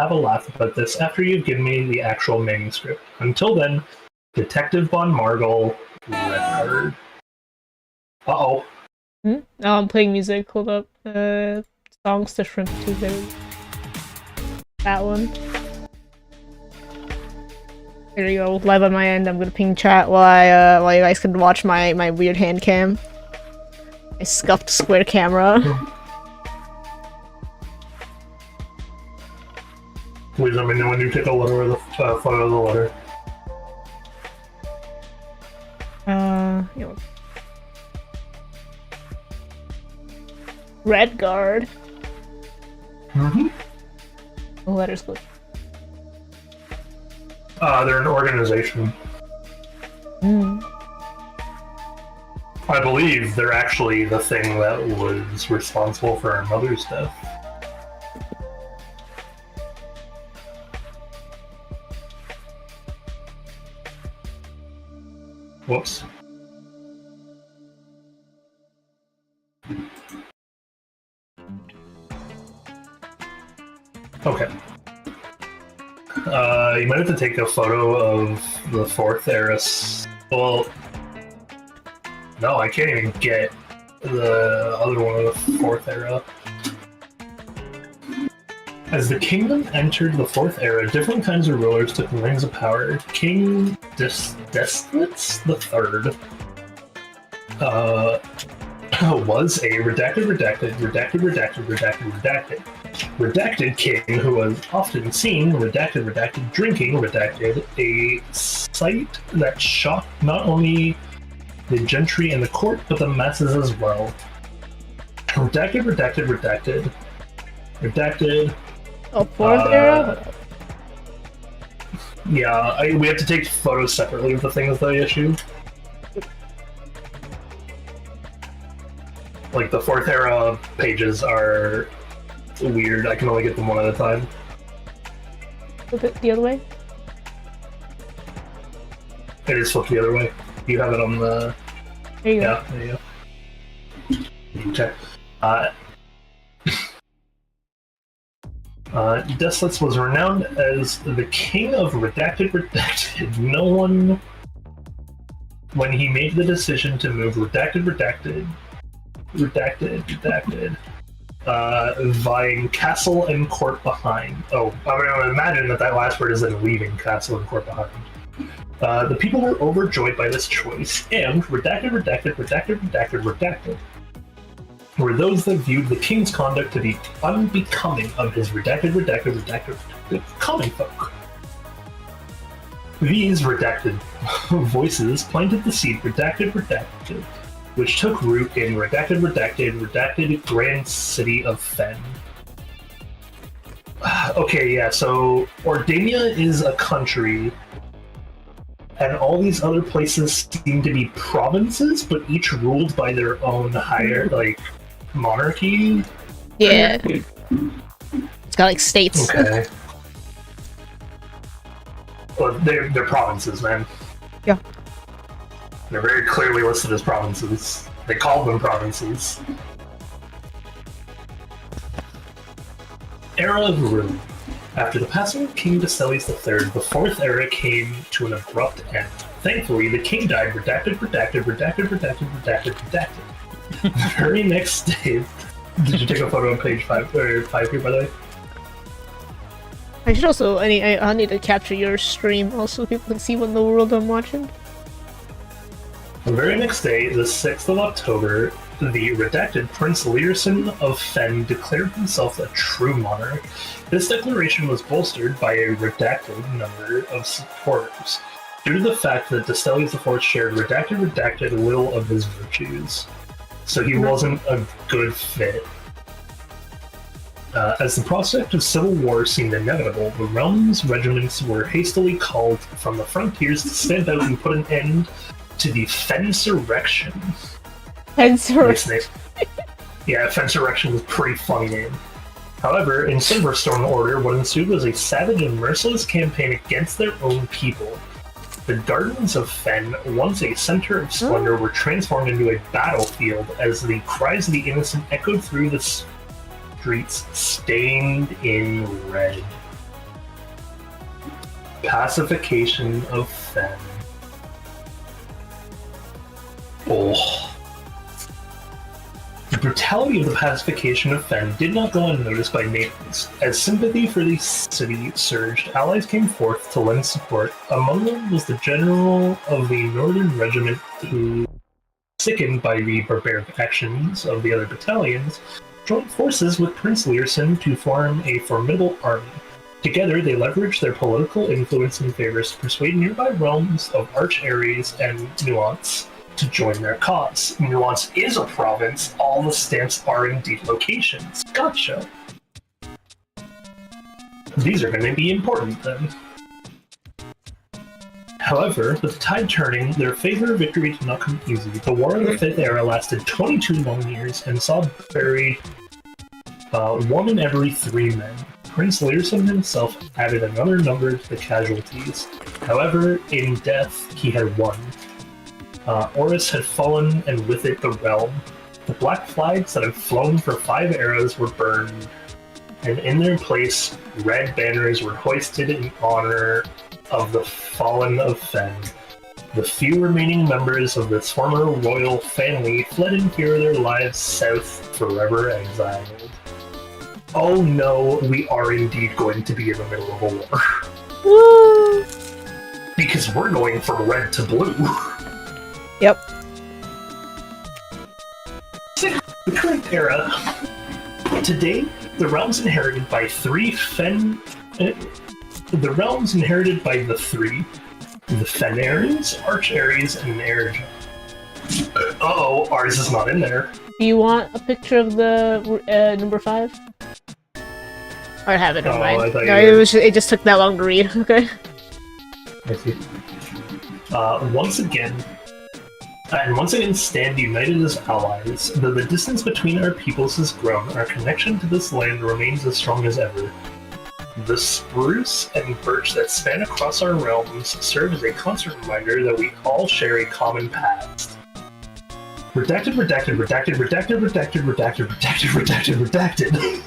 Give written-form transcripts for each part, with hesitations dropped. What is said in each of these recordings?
have a laugh about this after you've given me the actual manuscript. Until then, Detective Von Margle, Redguard. Uh-oh. Oh, I'm playing music. Hold up. Songs to Shrimp Tuesday. That one. There you go. Live on my end. I'm gonna ping chat while you guys can watch my weird hand cam. My scuffed square camera. Please let me know when you take a letter of the photo of the letter. Yeah. Redguard. Mm-hmm. The letter's good. They're an organization. I believe they're actually the thing that was responsible for our mother's death. Whoops. Okay. You might have to take a photo of the Fourth Era. Well, no, I can't even get the other one of the Fourth Era. As the kingdom entered the Fourth Era, different kinds of rulers took the reins of power. King Destlitz III was a redacted king who was often seen drinking a sight that shocked not only the gentry and the court, but the masses as well. Redacted. Oh, Fourth Era? Yeah, we have to take photos separately of the things that I issue. Like, the Fourth Era pages are weird. I can only get them one at a time. Flip it the other way? It is flipped the other way. You have it on the... There you go. Yeah, there you go. Okay. Destlitz was renowned as the king of redacted. No one, when he made the decision to move redacted, vying castle and court behind. Oh, I would imagine that last word is then leaving castle and court behind. The people were overjoyed by this choice, and redacted were those that viewed the king's conduct to be unbecoming of his redacted common folk. These redacted voices planted the seed redacted, which took root in redacted grand city of Fen. Okay, yeah, so Ordania is a country, and all these other places seem to be provinces, but each ruled by their own higher, monarchy? Yeah. It's got, states. Okay. Well, they're provinces, man. Yeah. They're very clearly listed as provinces. They called them provinces. Era of Ruin. After the passing of King Destellis III, the Fourth Era came to an abrupt end. Thankfully, the king died redacted. The very next day... Did you take a photo on page 5 here, by the way? I should also... I need to capture your stream also so people can see what in the world I'm watching. The very next day, the 6th of October, the redacted Prince Learson of Fen declared himself a true monarch. This declaration was bolstered by a redacted number of supporters, due to the fact that Destellis IV shared redacted little of his virtues. So he wasn't a good fit. As the prospect of civil war seemed inevitable, the realm's regiments were hastily called from the frontiers to stand out and put an end to the Fensurrection. Fensurrection. Yeah, Fensurrection was a pretty funny name. However, in Silverstone Order, what ensued was a savage and merciless campaign against their own people. The Gardens of Fen, once a center of splendor, were transformed into a battlefield as the cries of the innocent echoed through the streets stained in red. Pacification of Fen. Oh. The brutality of the pacification of Fen did not go unnoticed by neighbors. As sympathy for the city surged, allies came forth to lend support. Among them was the general of the Northern Regiment who, sickened by the barbaric actions of the other battalions, joined forces with Prince Learson to form a formidable army. Together, they leveraged their political influence and favors to persuade nearby realms of Arch Ares and Nuance to join their cause. Nuance is a province, all the stamps are indeed locations. Gotcha. These are going to be important then. However, with the tide turning, their favor of victory did not come easy. The War of the Fifth Era lasted 22 long years and saw buried 1 in every 3 men. Prince Learson himself added another number to the casualties. However, in death, he had won. Horus had fallen, and with it the realm. The black flags that had flown for 5 eras were burned, and in their place, red banners were hoisted in honor of the fallen of Fen. The few remaining members of this former royal family fled in fear of their lives south, forever exiled. Oh no, we are indeed going to be in the middle of a war. Woo! Because we're going from red to blue. Yep. The current era. Today, the realms inherited by 3 Fen... the realms inherited by the 3. The Fenarians, Arch Ares, and Erge. Uh-oh, ours is not in there. Do you want a picture of the number 5? I have it, never mind. I thought No, you were... it just took that long to read, okay? I see. Once again, stand united as allies. Though the distance between our peoples has grown, our connection to this land remains as strong as ever. The spruce and birch that span across our realms serve as a constant reminder that we all share a common past. Redacted, redacted, redacted, redacted, redacted, redacted, redacted, redacted, redacted.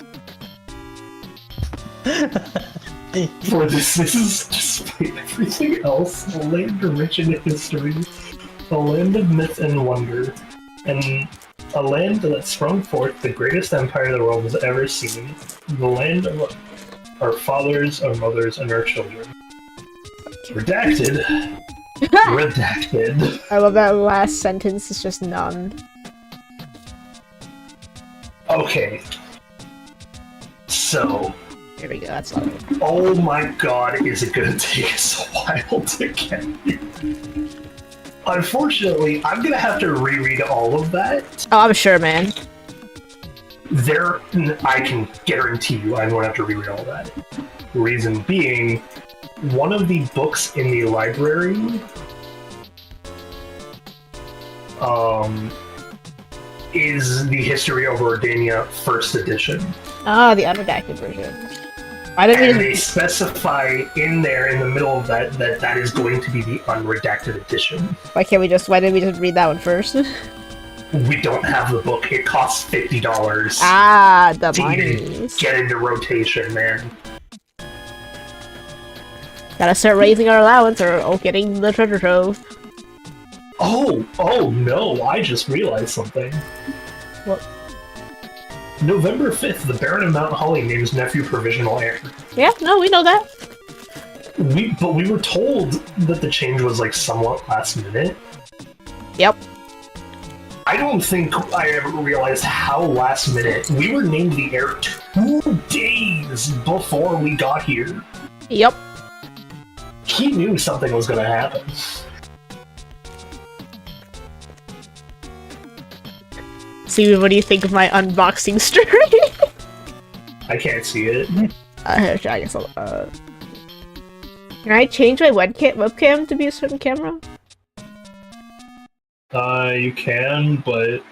For this is, despite everything else, a land rich in history, a land of myth and wonder, and a land that sprung forth the greatest empire the world has ever seen, the land of our fathers, our mothers, and our children. Redacted. Redacted. I love that last sentence, it's just none. Okay. So... There we go, that's lovely. Oh my god, is it gonna take us a while to get here? Unfortunately, I'm gonna have to reread all of that. Oh, I'm sure, man. I can guarantee you I'm gonna have to reread all that. Reason being, one of the books in the library is the History of Ordania First Edition. Ah, the unredacted version. And they specify in there, in the middle of that is going to be the unredacted edition. Why didn't we just read that one first? We don't have the book. It costs $50. Ah, the to money. even get into rotation, man. Gotta start raising our allowance or getting the treasure trove. Oh no, I just realized something. What? November 5th, the Baron of Mount Holly names nephew provisional heir. Yeah, no, we know that. But we were told that the change was like somewhat last minute. Yep. I don't think I ever realized how last minute. We were named the heir 2 days before we got here. Yep. He knew something was gonna happen. See, what do you think of my unboxing story? I can't see it. I guess I'll, Can I change my webcam to be a certain camera? You can, but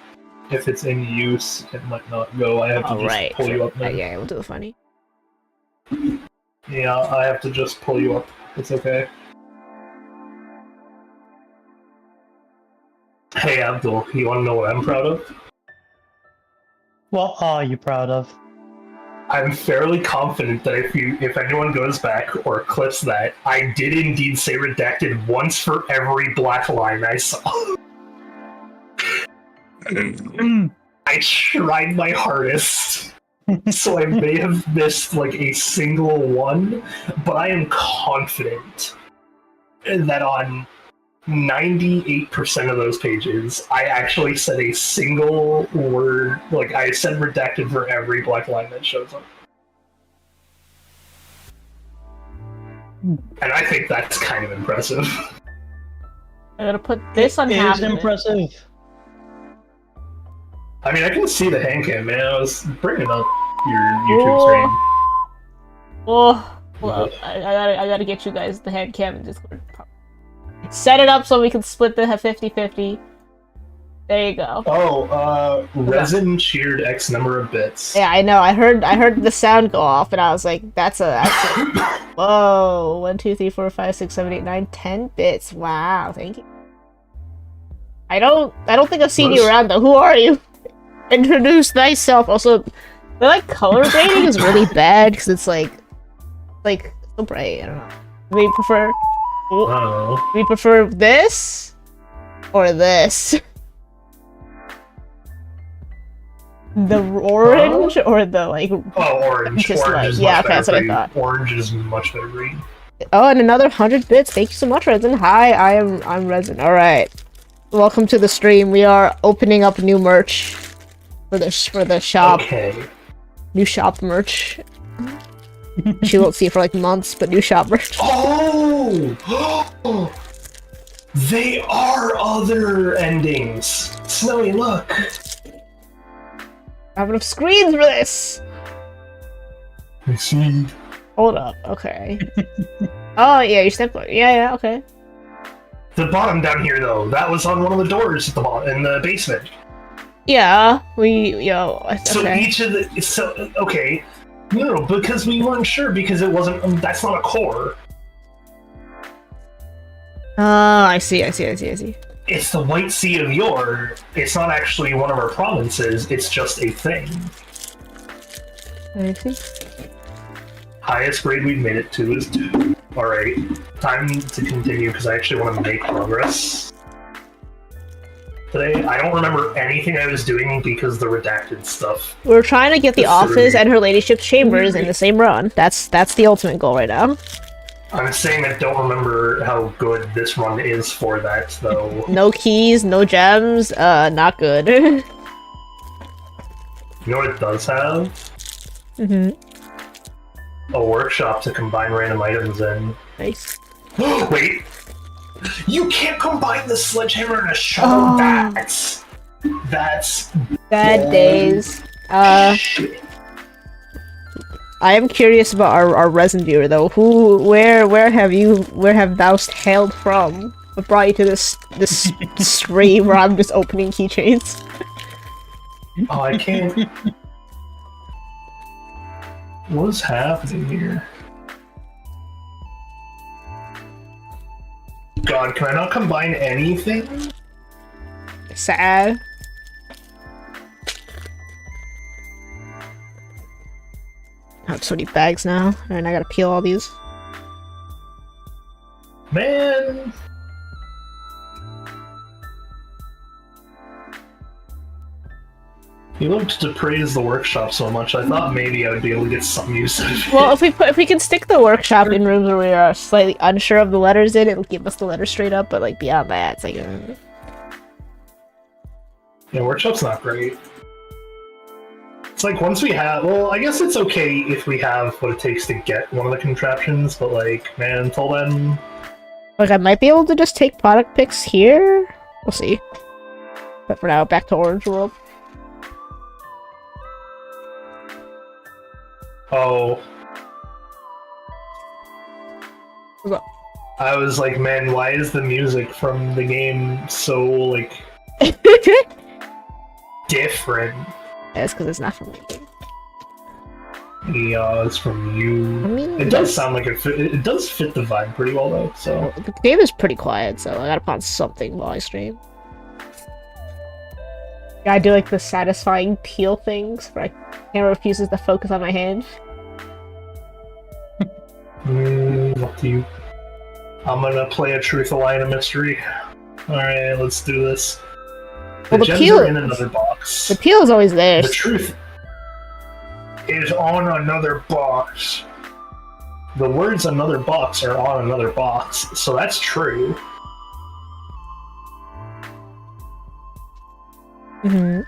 if it's in use, it might not go. I have to just pull you up now. Yeah, we'll do the funny. Yeah, I have to just pull you up. It's okay. Hey, Abdul, you want to know what I'm proud of? What are you proud of? I'm fairly confident that if anyone goes back or clips that, I did indeed say redacted once for every black line I saw. I tried my hardest, so I may have missed like a single one, but I am confident that on 98% of those pages, I actually said a single word, like I said redacted for every black line that shows up. And I think that's kind of impressive. I gotta put this on It half is of it. impressive. I mean, I can see the hand cam, man. I was bringing up your YouTube stream. Oh, well, I gotta get you guys the hand cam in Discord. Set it up so we can split the 50-50. There you go. Oh, Resin cheered X number of bits. Yeah, I know. I heard the sound go off, and I was like, that's a whoa. 1, 2, 3, 4, 5, 6, 7, 8, 9, 10 bits. Wow, thank you. I don't think I've seen you around though. Who are you? Introduce thyself. Also, the like color grading is really bad because it's like so bright. I don't know. We prefer. Oh. We prefer this or this. The orange or the like. Oh, orange. Just Orange like- is yeah, much okay, that's better what I for thought. you. Orange is much better green. Oh, and another 100 bits. Thank you so much, Resin. Hi, I'm Resin. All right, welcome to the stream. We are opening up new merch for the shop. Okay. New shop merch. She won't see it for like months, but new shop merch. Oh! They are other endings. Snowy, look. I have enough screens for this. I see. Hold up. Okay. Oh yeah, you stepped. Yeah. Okay. The bottom down here, though, that was on one of the doors at the bottom in the basement. Yeah. So Okay. each of the okay, no, because we weren't sure because it wasn't. That's not a core. Oh, I see. It's the White Sea of Yore. It's not actually one of our provinces. It's just a thing. I see. Highest grade we've made it to is 2. All right, time to continue because I actually want to make progress today. I don't remember anything I was doing because the redacted stuff. We're trying to get the That's office true. and her ladyship's chambers in the same run. That's the ultimate goal right now. I'm saying I don't remember how good this run is for that, though. No keys, no gems. Not good. You know what it does have? Mm-hmm. A workshop to combine random items in. Nice. Wait! You can't combine the sledgehammer and a shovel. Oh. That's Bad days. shit. I am curious about our resin viewer though. Where have thou hailed from? What brought you to this stream where I'm just opening keychains? Oh, I can't. What's happening here? God, can I not combine anything? Sad. I have so many bags now, and I gotta peel all these. Man! You looked to praise the workshop so much, I thought maybe I would be able to get some use out of it. Well, if we can stick the workshop in rooms where we are slightly unsure of the letters in, it'll give us the letters straight up. But like beyond that, it's like. Yeah, workshop's not great. It's like once we have, well, I guess it's okay if we have what it takes to get one of the contraptions, but like, man, until then, Like I might be able to just take product picks here. We'll see. But for now, back to Orange World. oh, What? I was like, man, why is the music from the game so like different? That's because it's not from me. Yeah, it's from you. I mean, It does sound like it does fit the vibe pretty well though. So the game is pretty quiet, so I gotta put on something while I stream. I do like the satisfying peel things where camera refuses to focus on my hand. What do you? I'm gonna play a truth, a lie, and a mystery. Alright, let's do this. The Well, the gems peel- are in another box. The peel is always there. The truth is on another box. The words another box are on another box, so that's true. Mm-hmm.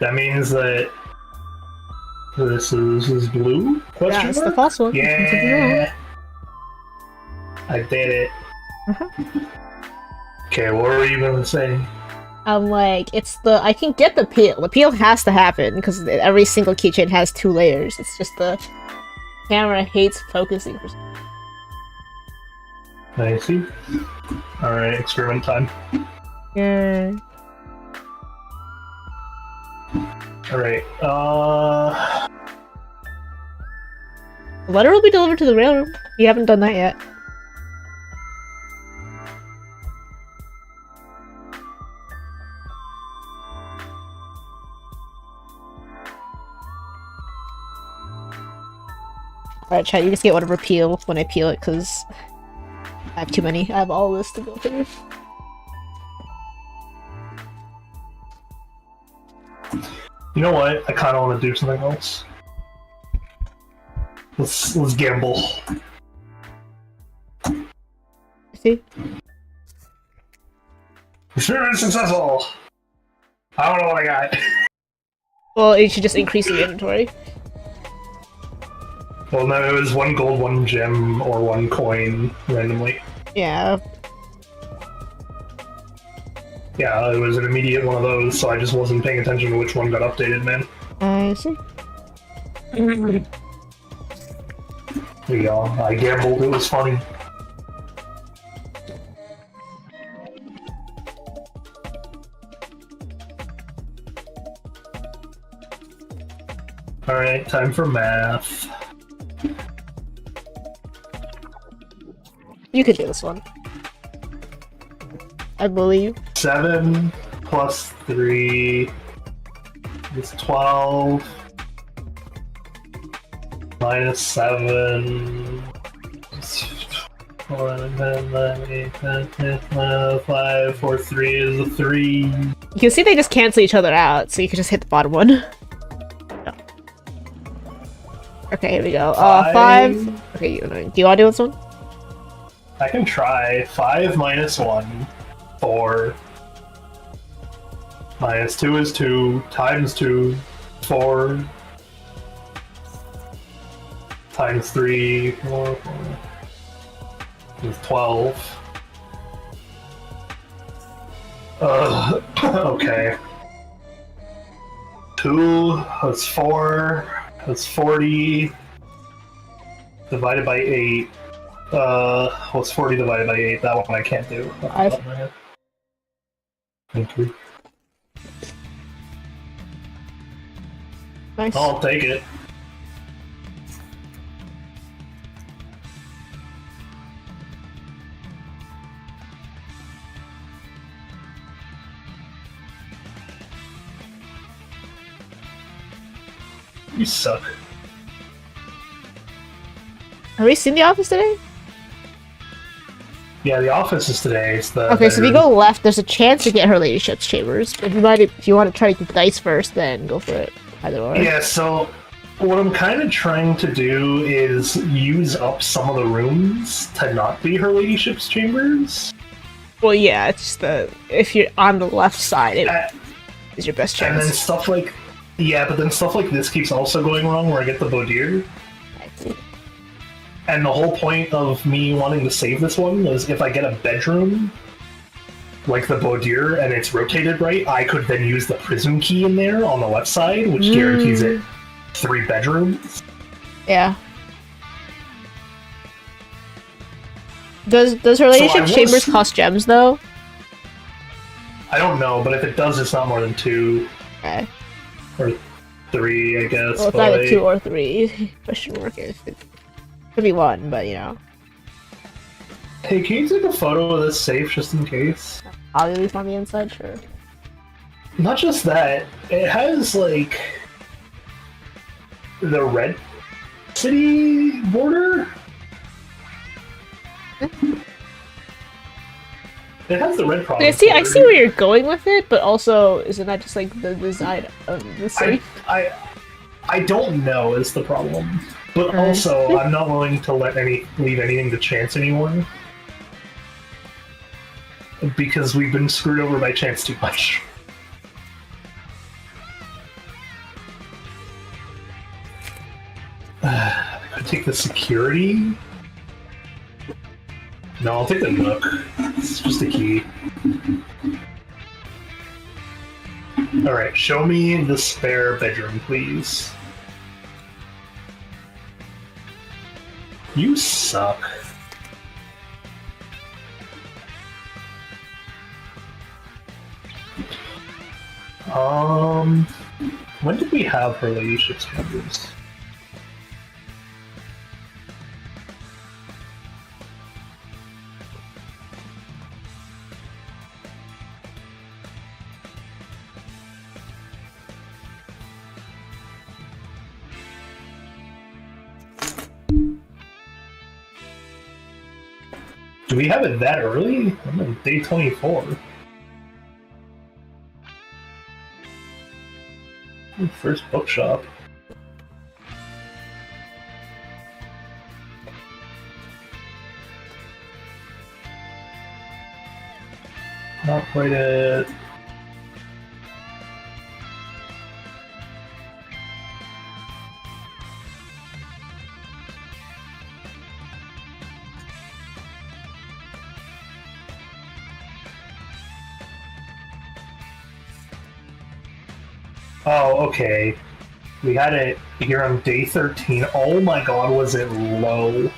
That means that this is blue? Question Yeah, it's the mark? false one. Yeah. I did it. Uh-huh. Okay, what were you gonna say? I'm like, I can get the peel. The peel has to happen because every single keychain has 2 layers. It's just the camera hates focusing for some. I see. Alright, experiment time. Yeah. Alright, The letter will be delivered to the railroom. You haven't done that yet. Alright, chat, you just get whatever peel when I peel it, because I have too many. I have all this to go through. you know what? I kinda wanna do something else. Let's gamble. See? Experiment successful! I don't know what I got. Well, you should just increase the inventory. Well, no, it was 1 gold, 1 gem, or 1 coin randomly. Yeah. Yeah, it was an immediate one of those, so I just wasn't paying attention to which one got updated, man. I see. There you go. I gambled, it was funny. Alright, time for math. You could do this one. I believe. 7 plus 3 is 12. Minus 7. 5, 4, 3 is a 3. You can see they just cancel each other out, so you can just hit the bottom one. No. Okay, here we go. 5. Okay, do you want to do this one? I can try. 5 minus 1, 4. Minus 2 is 2, times 2, 4. Times 3, 4, is 12. Okay. 2, that's 4, that's 40. Divided by 8. What's 40 divided by 8? That one I can't do. Off the top of my head. Thank you. Nice. I'll take it. You suck. Have we seen The Office today? Yeah, the office is today. It's the Okay, so if you bedroom. go left, there's a chance to get her ladyship's chambers. If you want to try to do dice first, then go for it. Either or. Yeah, so what I'm kind of trying to do is use up some of the rooms to not be her ladyship's chambers. Well, yeah, it's just if you're on the left side, it Uh, is your best And then chance. stuff like... Yeah, but then stuff like this keeps also going wrong where I get the Baudier. And the whole point of me wanting to save this one was if I get a bedroom, like the Baudier, and it's rotated right, I could then use the prism key in there on the left side, which guarantees it 3 bedrooms. Yeah. Does her ladyship's was- chambers cost gems though? I don't know, but if it does, it's not more than 2 Okay. or 3, I guess. Well, it's but either like- 2 or 3. Question mark. It could be 1, but you know. Hey, can you take a photo of this safe just in case? poly on the inside, sure. Not just that, it has like the red city border. It has the red province. I see where you're going with it, but also isn't that just like the design of the city? I don't know is the problem, but also I'm not willing to leave anything to chance anymore because we've been screwed over by chance too much. I could take the security. No, I'll take the nook. It's just a key. Alright, show me the spare bedroom, please. You suck. When did we have her ladyship's members? Do we have it that early? I'm on day 24. First bookshop. Not quite it. Oh, okay. We had it here on day 13. Oh my god, was it low?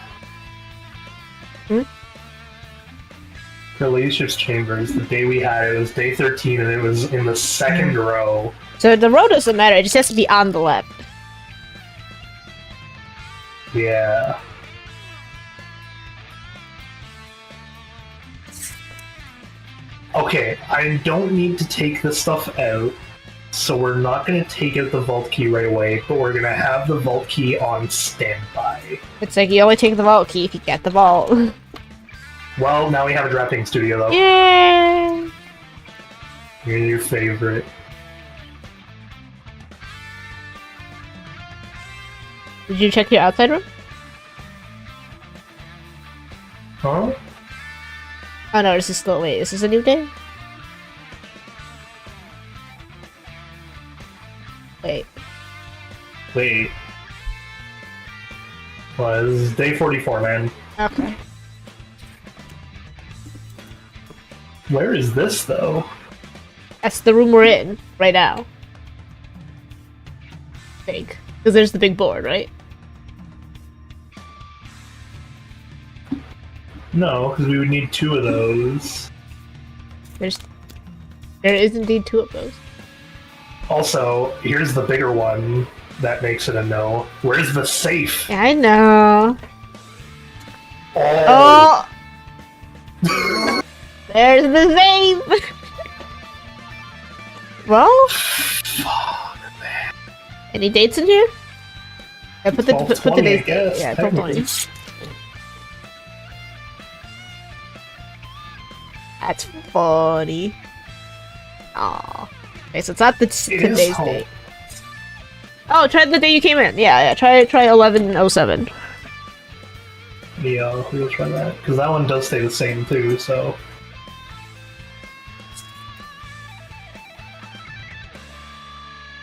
The ladyship's chambers, the day we had it was day 13 and it was in the second row. So the row doesn't matter, it just has to be on the left. Yeah. Okay, I don't need to take this stuff out. So we're not going to take out the vault key right away, but we're going to have the vault key on standby. It's like you only take the vault key if you get the vault. Well, now we have a drafting studio, though. Yay! You're your favorite. Did you check your outside room? Huh? Oh no, this is still- wait, is this a new day? Wait. Wait. Well, this is day 44, man. Okay. Where is this, though? That's the room we're in, right now. I think. Because there's the big board, right? No, because we would need 2 of those. There is indeed 2 of those. Also, here's the bigger one that makes it a no. Where's the safe? Yeah, I know. Oh! There's the safe! Well? Fuck, man. Any dates in here? Yeah, put the 12/20, dates. I guess. Yeah, 12/20. That's funny. Aww. Okay, so it's not today's date. Oh, try the day you came in. Yeah, try 11:07. Yeah, we'll try that. Because that one does stay the same too, so...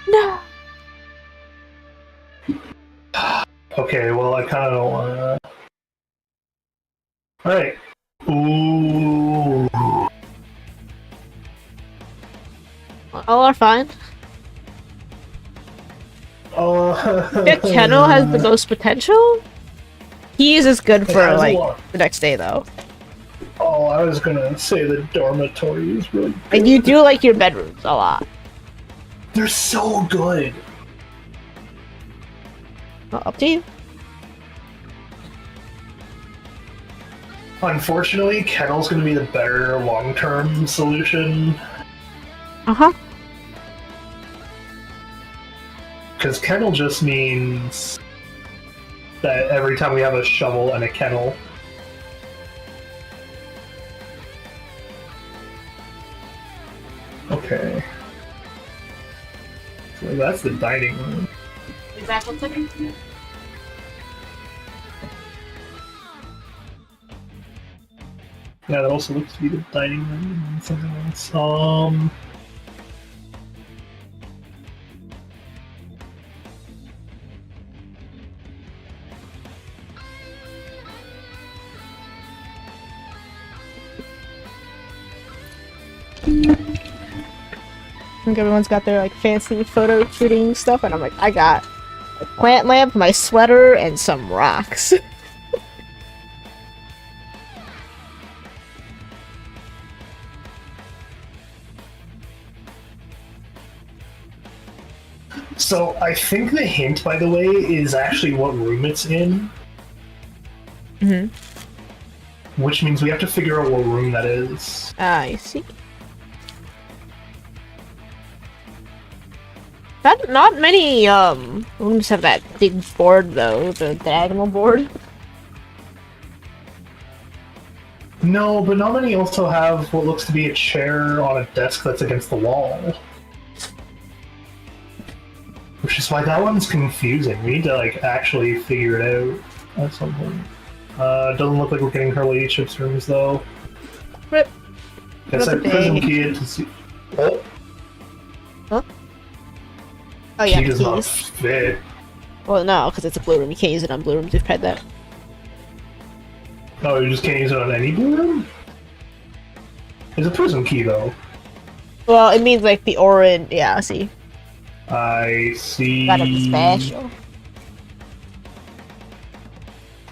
No! Okay, well, I kind of don't want to... Alright. Ooh. All are fine. Oh. Jack Kennel has the most potential? He is as good for, like, the next day, though. Oh, I was gonna say the dormitory is really good. And you do like your bedrooms a lot. They're so good! Well, up to you. Unfortunately, Kennel's going to be the better long-term solution. Uh-huh. Because Kennel just means that every time we have a shovel and a kennel. Okay. So that's the dining room. Is that what's looking? Yeah, that also looks to be the dining room and something else. I think everyone's got their like fancy photo shooting stuff, and I'm like, I got a plant lamp, my sweater, and some rocks. So I think the hint, by the way, is actually what room it's in. Which means we have to figure out what room that is. I see. Not many rooms have that big board though, the diagonal board. No, but not many also have what looks to be a chair on a desk that's against the wall. Which is why that one's confusing. We need to like actually figure it out at some point. Doesn't look like we're getting her lady chips rooms though. Rip. Guess I prism key it to see. Oh. Huh? Oh yeah, Key does not keys. fit. Well, no, because it's a blue room. You can't use it on blue rooms. We've tried that. Oh, you just can't use it on any blue room? It's a prism key though. Well, it means like the orange. Yeah, see. I see. Got a special.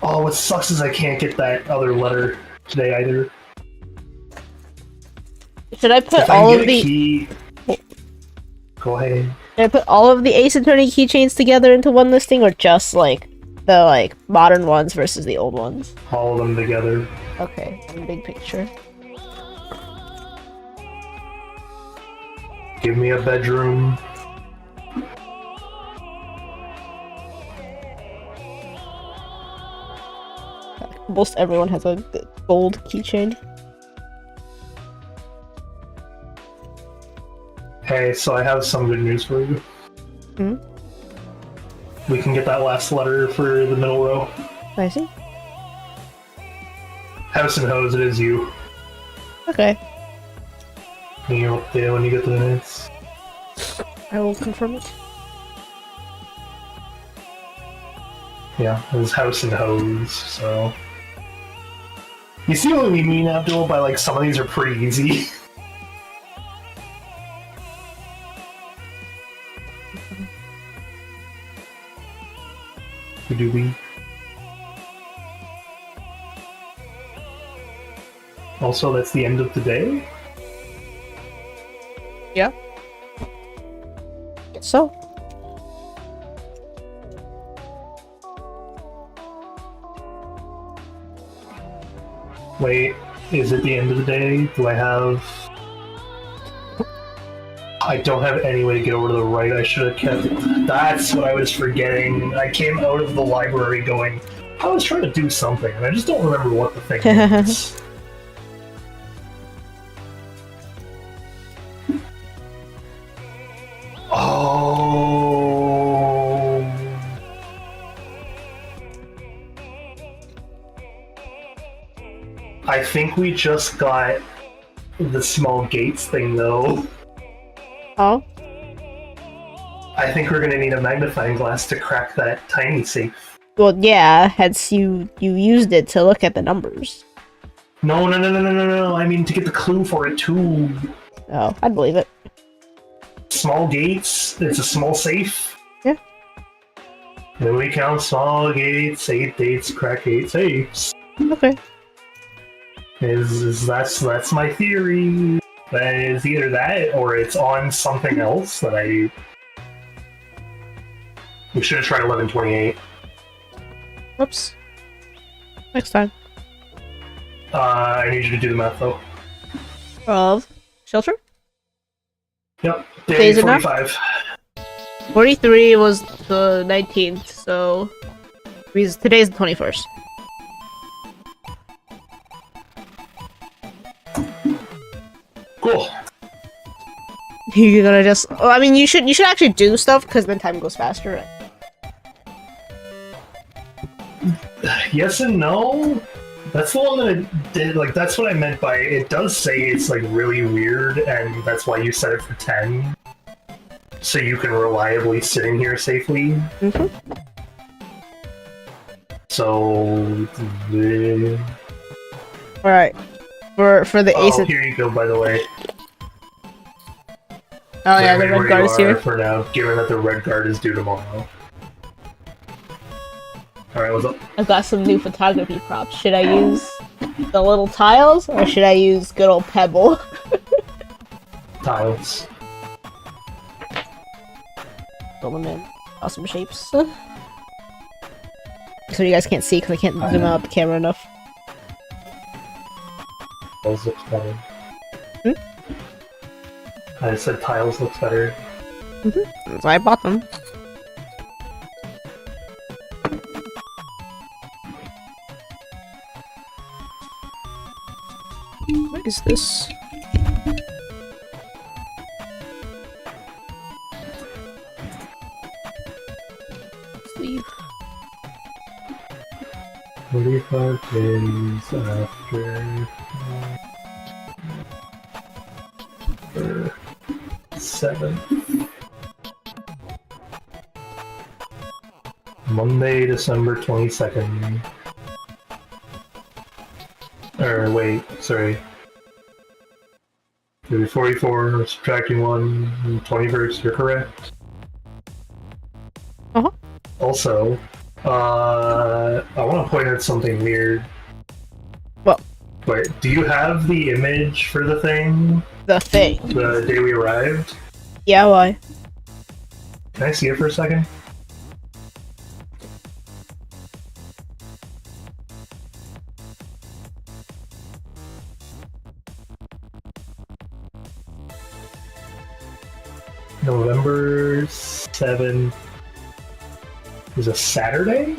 Oh, what sucks is I can't get that other letter today either. Should I put If I all can of get a the? key... Go ahead. Should I put all of the Ace Attorney keychains together into one listing, or just like the like modern ones versus the old ones? All of them together. Okay, one big picture. Give me a bedroom. Almost everyone has a gold keychain. Hey, so I have some good news for you. Hmm? We can get that last letter for the middle row. I see. House and Hose, it is you. Okay, Can you update when you get the minutes? I will confirm it. Yeah, it was House and Hose, so... You see what we mean, Abdul, by like some of these are pretty easy? Do we? Also, that's the end of the day? Yeah. Guess so. Wait, is it the end of the day? Do I have... I don't have any way to get over to the right. I should have kept... That's what I was forgetting. I came out of the library going, I was trying to do something, and I just don't remember what the thing was. Oh... I think we just got the small gates thing, though. Oh. I think we're gonna need a magnifying glass to crack that tiny safe. Well, yeah. Hence, you used it to look at the numbers. No. I mean to get the clue for it too. Oh, I'd believe it. Small gates. It's a small safe. Yeah. Then we count small gates, 8 dates, crack 8 safes. Okay. That's my theory. That is either that or it's on something else that I. We should have tried 1128. Whoops. Next time. I need you to do the math though. Of shelter? Yep. Day Days enough? 45. 43 was the 19th, so today's the 21st. Cool. You're gonna just. Oh, I mean, you should actually do stuff because then time goes faster. Right? Yes and no. That's the one that it did. Like, that's what I meant by it does say it's like really weird, and that's why you set it for 10, so you can reliably sit in here safely. Mm-hmm. So, All right. For the ace. Here you go. By the way. Oh yeah, the red guard is here for now. Given that the red guard is due tomorrow. All right, what's up? I've got some new photography props. Should I use the little tiles or should I use good old Pebble? Tiles. Fill them in awesome shapes. So you guys can't see because I can't zoom out the camera enough. Tiles looks better. Hmm? I said tiles looks better. Mm-hmm. That's why I bought them. What is this? Sleeve. 45 days after. 7. Monday, December 22nd. Or wait, sorry. 44, subtracting 1, 21st, you're correct. Uh-huh. Also, I want to point out something weird. What? Wait, do you have the image for the thing? The thing. The day we arrived? Yeah, why? Can I see it for a second? November 7th is a Saturday?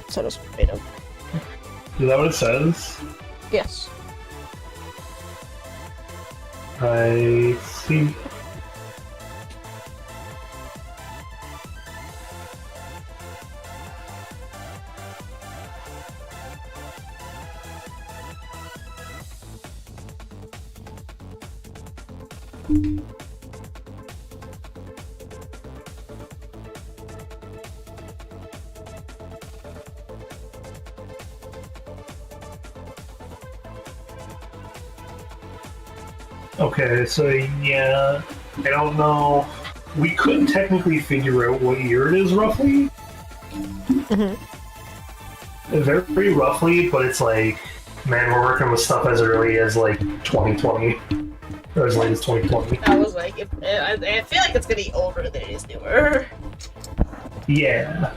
So does made up. Is that what it says? Yes. I see. Okay, so yeah, I don't know. We could technically figure out what year it is roughly. Mm-hmm. Very roughly, but it's like, man, we're working with stuff as early as like 2020. Or as late as 2020. I was like, I feel like it's gonna be older than it is newer. Yeah.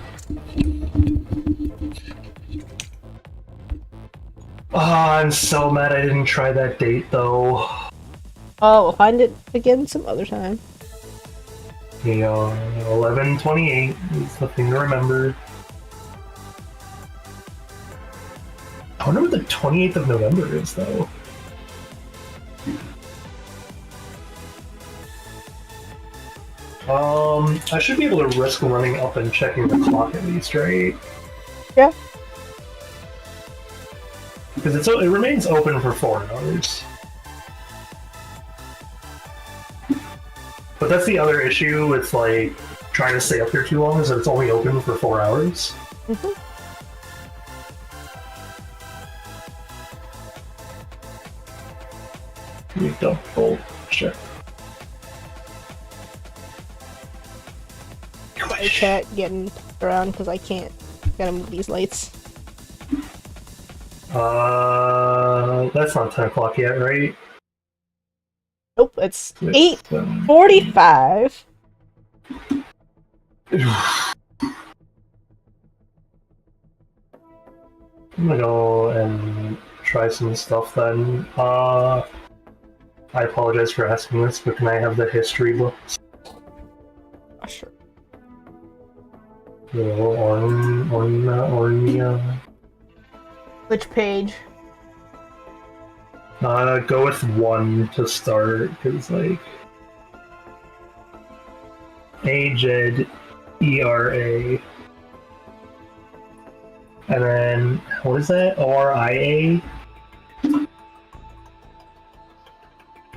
I'm so mad I didn't try that date though. Oh, we'll find it again some other time. You know, 11/28 is the thing to remember. I wonder what the 28th of November is though. I should be able to risk running up and checking the clock at least, right? Yeah. Because it remains open for 4 hours. But that's the other issue with like trying to stay up here too long, is that it's only open for 4 hours. Mm-hmm. Let me double check. My chat getting around because I can't gotta move these lights. That's not 10 o'clock yet, right? Nope, it's 8:45. I'm gonna go and try some stuff then. I apologize for asking this, but can I have the history books? Sure. Ornia. Which page? Go with 1 to start, because, like... Aged, ERA. And then, what is that? ORIA?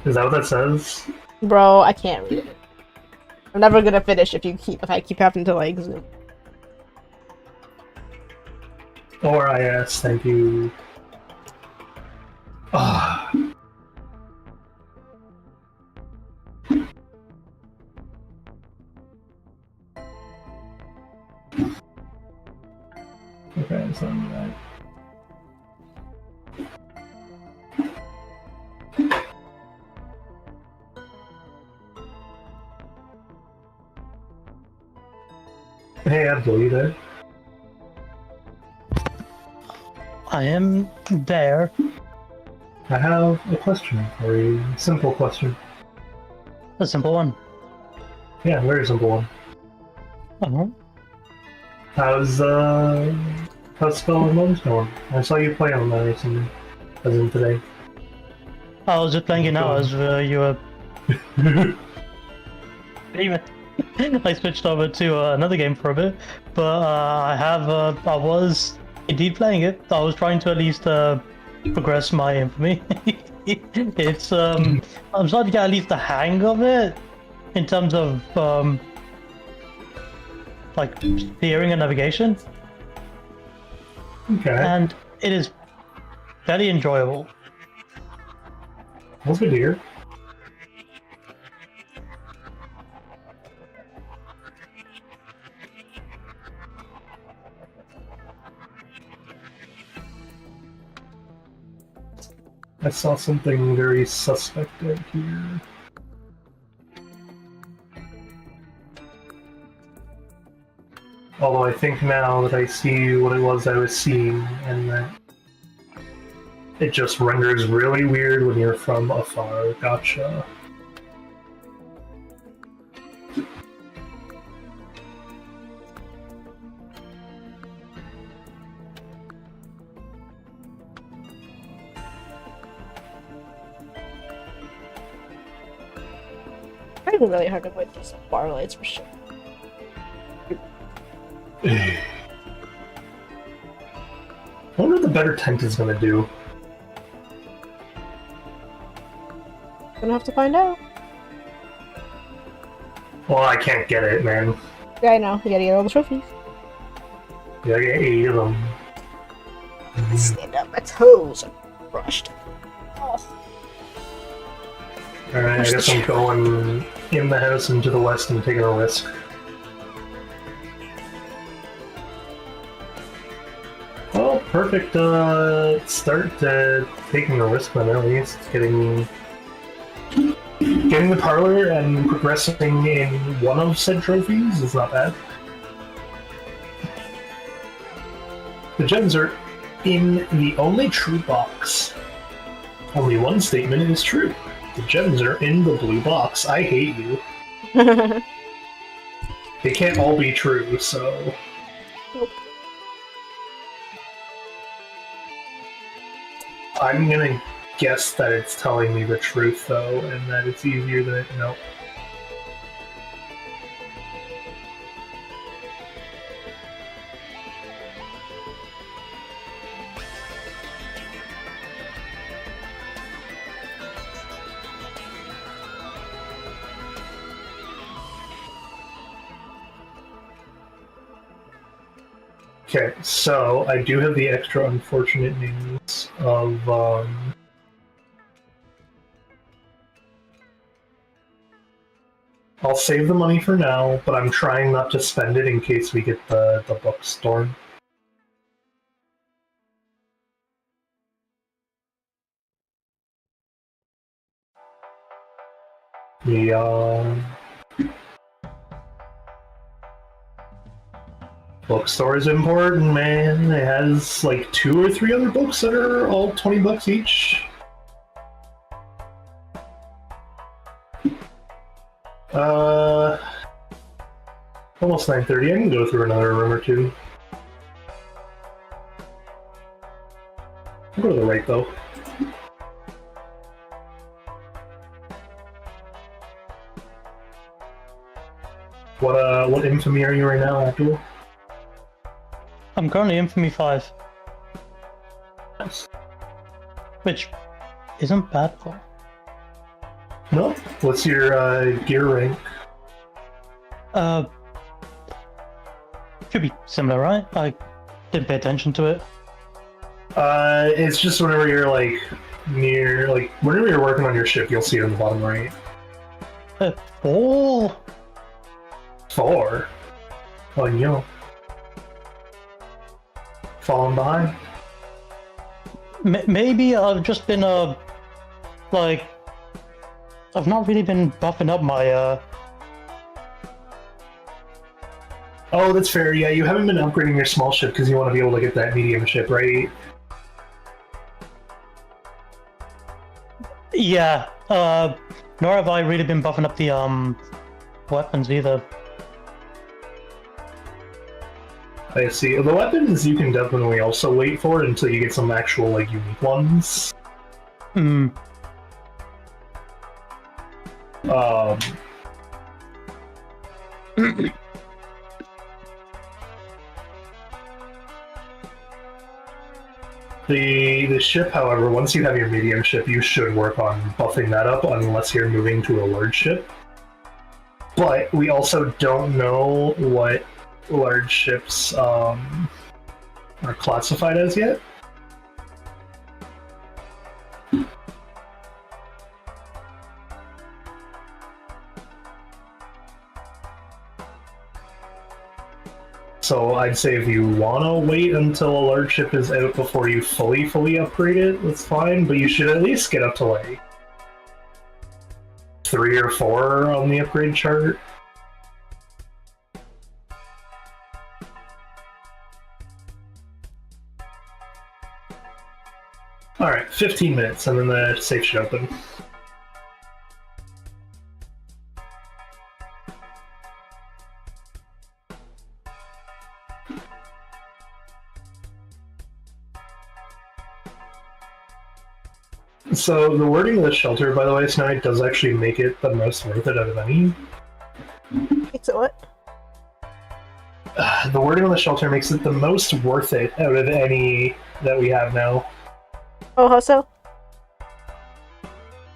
Is that what that says? Bro, I can't read it. I'm never gonna finish if I keep having to like zoom. ORIS, thank you. Ah. Okay, so I'm right. Hey, Abdul, you there? I am there. I have a question for you. Simple question. A simple one. Yeah, very simple one. Uh-huh. How's Spell and Bones going? I saw you play on that recently, as in today. I was just playing it now as you were... Even I switched over to another game for a bit, but I was indeed playing it. I was trying to at least progress my infamy. It's I'm starting to get at least the hang of it in terms of like steering and navigation, Okay, and it is very enjoyable. that's good to hear. I saw something very suspect out here. Although I think now that I see what it was I was seeing, and that it just renders really weird when you're from afar. Gotcha. It's really hard to avoid these bar lights for sure. I wonder what the better tent is gonna do. Gonna have to find out. Well, I can't get it, man. Yeah, I know. You gotta get all the trophies. You gotta get 8 of them. Stand up, my toes are brushed. Oh. Alright, I guess I'm going in the house and to the west and taking a risk. Well, perfect start to taking a risk then, at least. Getting the parlor and progressing in one of said trophies is not bad. The gems are in the only true box. Only one statement is true. The gems are in the blue box. I hate you. They can't all be true, so... Nope. I'm gonna guess that it's telling me the truth, though, and that it's easier than it... Nope. Okay, so I do have the extra unfortunate news of, I'll save the money for now, but I'm trying not to spend it in case we get the bookstore. Bookstore is important, man. It has like 2 or 3 other books that are all $20 each. Almost 9:30. I can go through another room or two. I'll go to the right though. What infamy are you right now, Abdul? I'm currently Infamy 5, Nice. which isn't bad though. No? What's your gear rank? Should be similar, right? I didn't pay attention to it. It's just whenever you're like near, like whenever you're working on your ship, you'll see it in the bottom right. 4. 4. Oh, you know. Falling behind. Maybe I've just been like, I've not really been buffing up my Oh, that's fair. Yeah, you haven't been upgrading your small ship because you want to be able to get that medium ship, right? Yeah, nor have I really been buffing up the weapons either. I see. The weapons you can definitely also wait for until you get some actual like unique ones. Hmm. The ship, however, once you have your medium ship, you should work on buffing that up unless you're moving to a large ship. But we also don't know what large ships are classified as yet. So I'd say if you want to wait until a large ship is out before you fully upgrade it, that's fine, but you should at least get up to like 3 or 4 on the upgrade chart. Alright, 15 minutes and then the safe should open. So the wording of the shelter, by the way, tonight does actually make it the most worth it out of any. Makes it what? The wording on the shelter makes it the most worth it out of any that we have now. Oh, how so?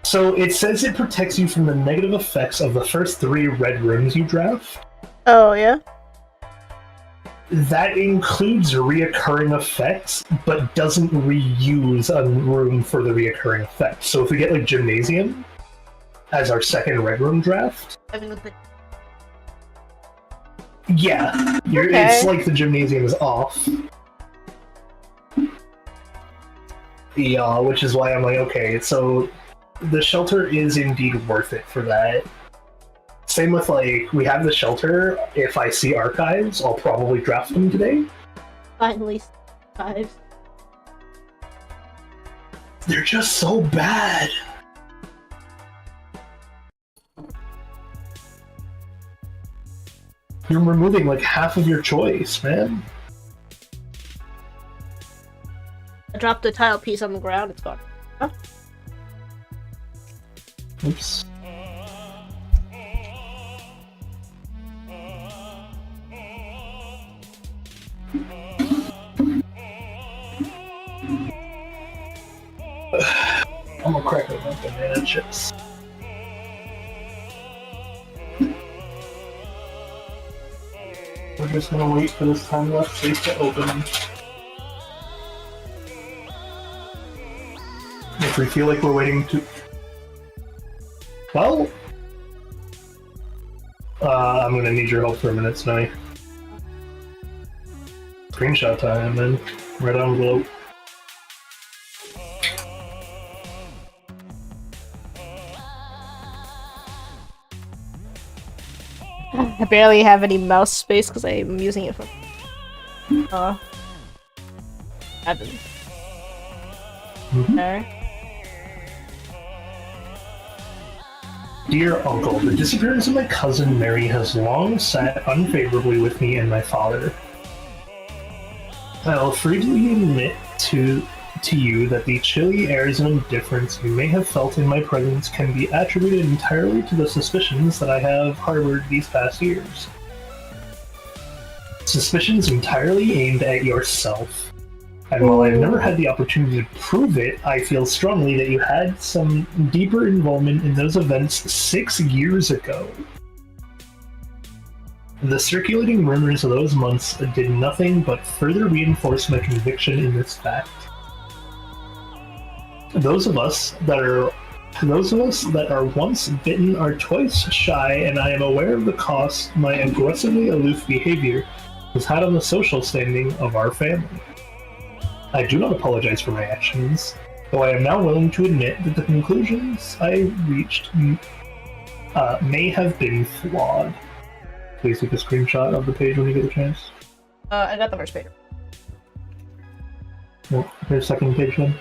So it says it protects you from the negative effects of the first 3 red rooms you draft. Oh, yeah? That includes reoccurring effects, but doesn't reuse a room for the reoccurring effects. So if we get like Gymnasium as our second red room draft, yeah, it's like the Gymnasium is off. Yeah, which is why I'm like, okay, so the shelter is indeed worth it for that. Same with, like, we have the shelter. If I see archives, I'll probably draft them today. Finally, 5. They're just so bad. You're removing, like, half of your choice, man. I dropped a tile piece on the ground, it's gone. Huh? Oops. I'm gonna crack open banana chips. We're just gonna wait for this time left safe to open. If we feel like we're waiting to... Well... I'm gonna need your help for a minute, Snowy. Screenshot time, then. Red envelope. I barely have any mouse space because I'm using it for Evan. Mhm. Okay. Dear Uncle, the disappearance of my cousin Mary has long sat unfavorably with me and my father. I'll freely admit to you that the chilly airs of indifference you may have felt in my presence can be attributed entirely to the suspicions that I have harbored these past years. Suspicions entirely aimed at yourself. And while I've never had the opportunity to prove it, I feel strongly that you had some deeper involvement in those events 6 years ago. The circulating rumors of those months did nothing but further reinforce my conviction in this fact. Those of us that are once bitten are twice shy, and I am aware of the cost my aggressively aloof behavior has had on the social standing of our family. I do not apologize for my actions, though I am now willing to admit that the conclusions I reached may have been flawed. Please take a screenshot of the page when you get a chance. I got the first page. Well, here's the second page then.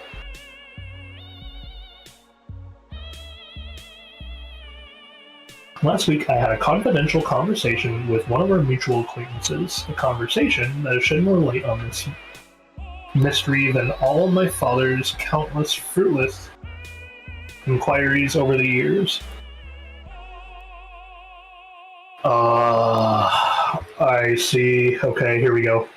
Last week, I had a confidential conversation with one of our mutual acquaintances, a conversation that has shed more light on this mystery than all of my father's countless fruitless inquiries over the years. I see. Okay, here we go.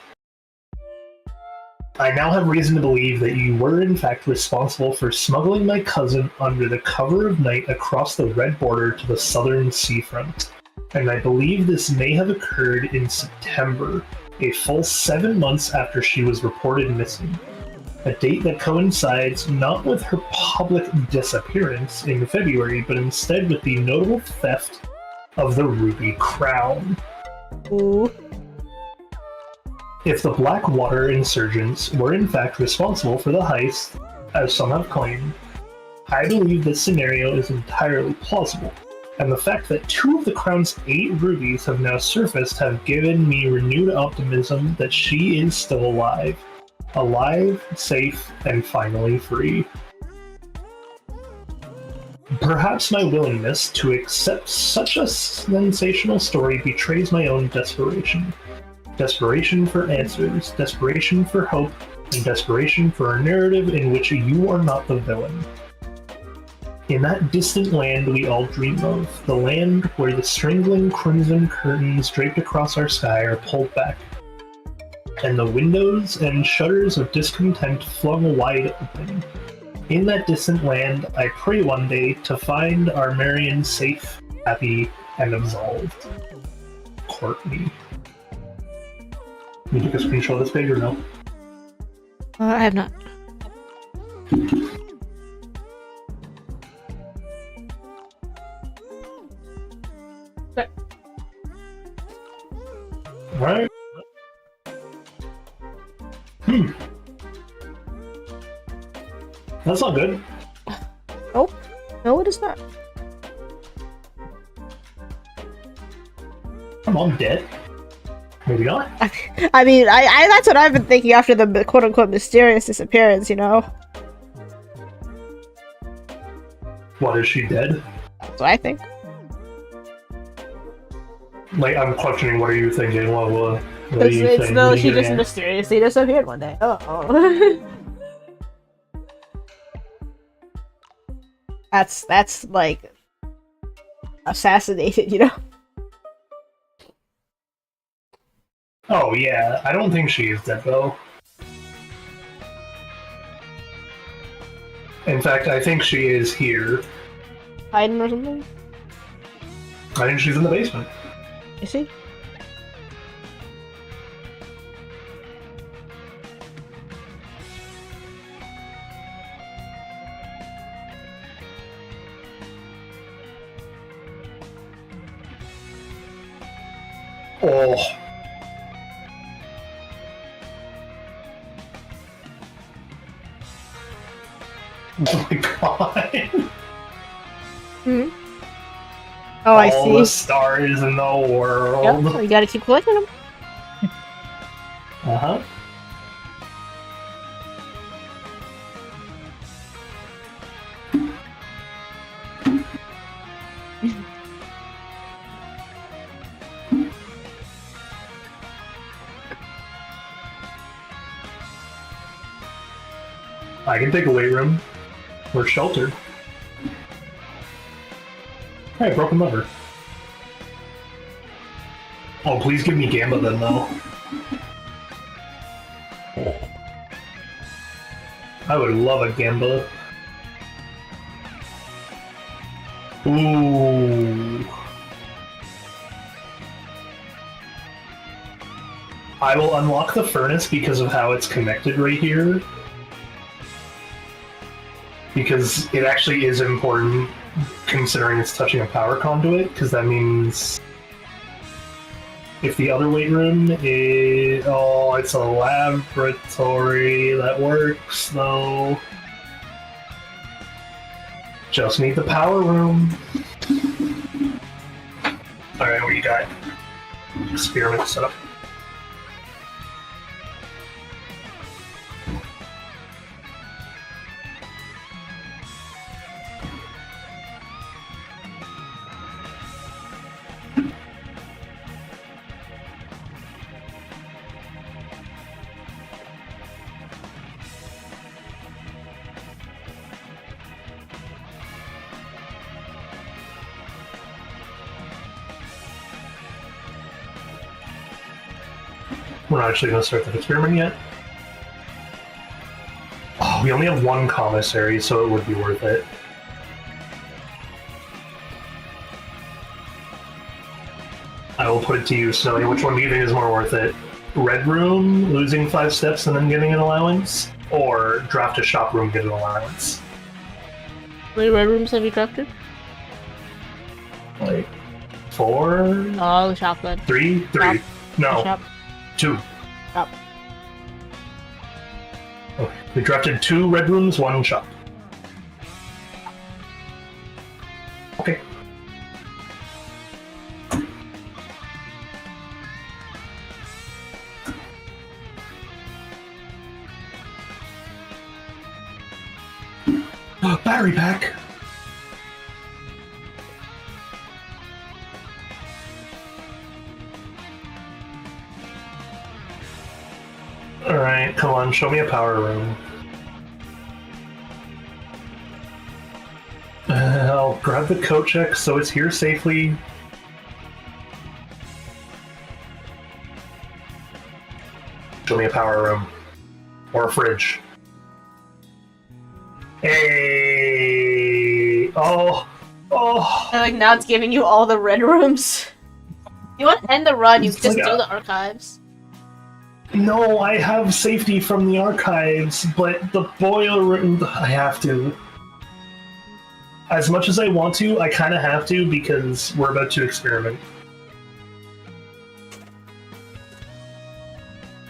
I now have reason to believe that you were in fact responsible for smuggling my cousin under the cover of night across the red border to the southern seafront. And I believe this may have occurred in September, a full 7 months after she was reported missing. A date that coincides not with her public disappearance in February, but instead with the notable theft of the ruby crown. Ooh. If the Blackwater insurgents were in fact responsible for the heist, as some have claimed, I believe this scenario is entirely plausible, and the fact that 2 of the crown's 8 rubies have now surfaced have given me renewed optimism that she is still alive. Alive, safe, and finally free. Perhaps my willingness to accept such a sensational story betrays my own desperation. Desperation for answers, desperation for hope, and desperation for a narrative in which you are not the villain. In that distant land we all dream of, the land where the strangling crimson curtains draped across our sky are pulled back, and the windows and shutters of discontent flung wide open. In that distant land, I pray one day to find our Marion safe, happy, and absolved. Courtney. Can you take a screenshot of this page or no? I have not. Okay. Right. That's not good. Nope. No, it is not. Her mom dead? Maybe not. I mean, I that's what I've been thinking after the quote-unquote mysterious disappearance, you know? What, is she dead? That's what I think. Like, I'm questioning, what are you thinking? What are you It's saying? no, What are she you just getting at? mysteriously disappeared one day. Oh. That's like assassinated, you know? Oh, yeah. I don't think she is dead, though. In fact, I think she is here. Hiding or something? I think she's in the basement. You see? Oh. Oh my god. Hmm. Oh, I All see. the stars in the world. Yep, you gotta keep collecting them. Uh-huh. I can take a weight room. We're sheltered. Hey, broken lever. Oh, please give me Gamba then, though. I would love a Gamba. Ooh. I will unlock the furnace because of how it's connected right here. Because it actually is important considering it's touching a power conduit, because that means if the other weight room is... Oh, it's a laboratory. That works, though. Just need the power room. Alright, what you got? Experiment setup. We're not actually going to start that experiment yet. Oh, we only have one commissary, so it would be worth it. I will put it to you, Snowy. Which one do you think is more worth it? Red room, losing 5 steps and then getting an allowance? Or draft a shop room, get an allowance? How many red rooms have you drafted? Like, 4? Oh, the shop then. 3? 3. Shop. No. Shop. 2. Shop. Okay. We drafted 2 red rooms, 1 shop. Okay. Battery pack! Alright, come on, show me a power room. I'll grab the coat check so it's here safely. Show me a power room. Or a fridge. Hey! Oh! Oh! And like now it's giving you all the red rooms. You want to end the run, you It's can just like do a- the archives. No, I have safety from the archives, but the boiler room, I have to. As much as I want to, I kind of have to because we're about to experiment.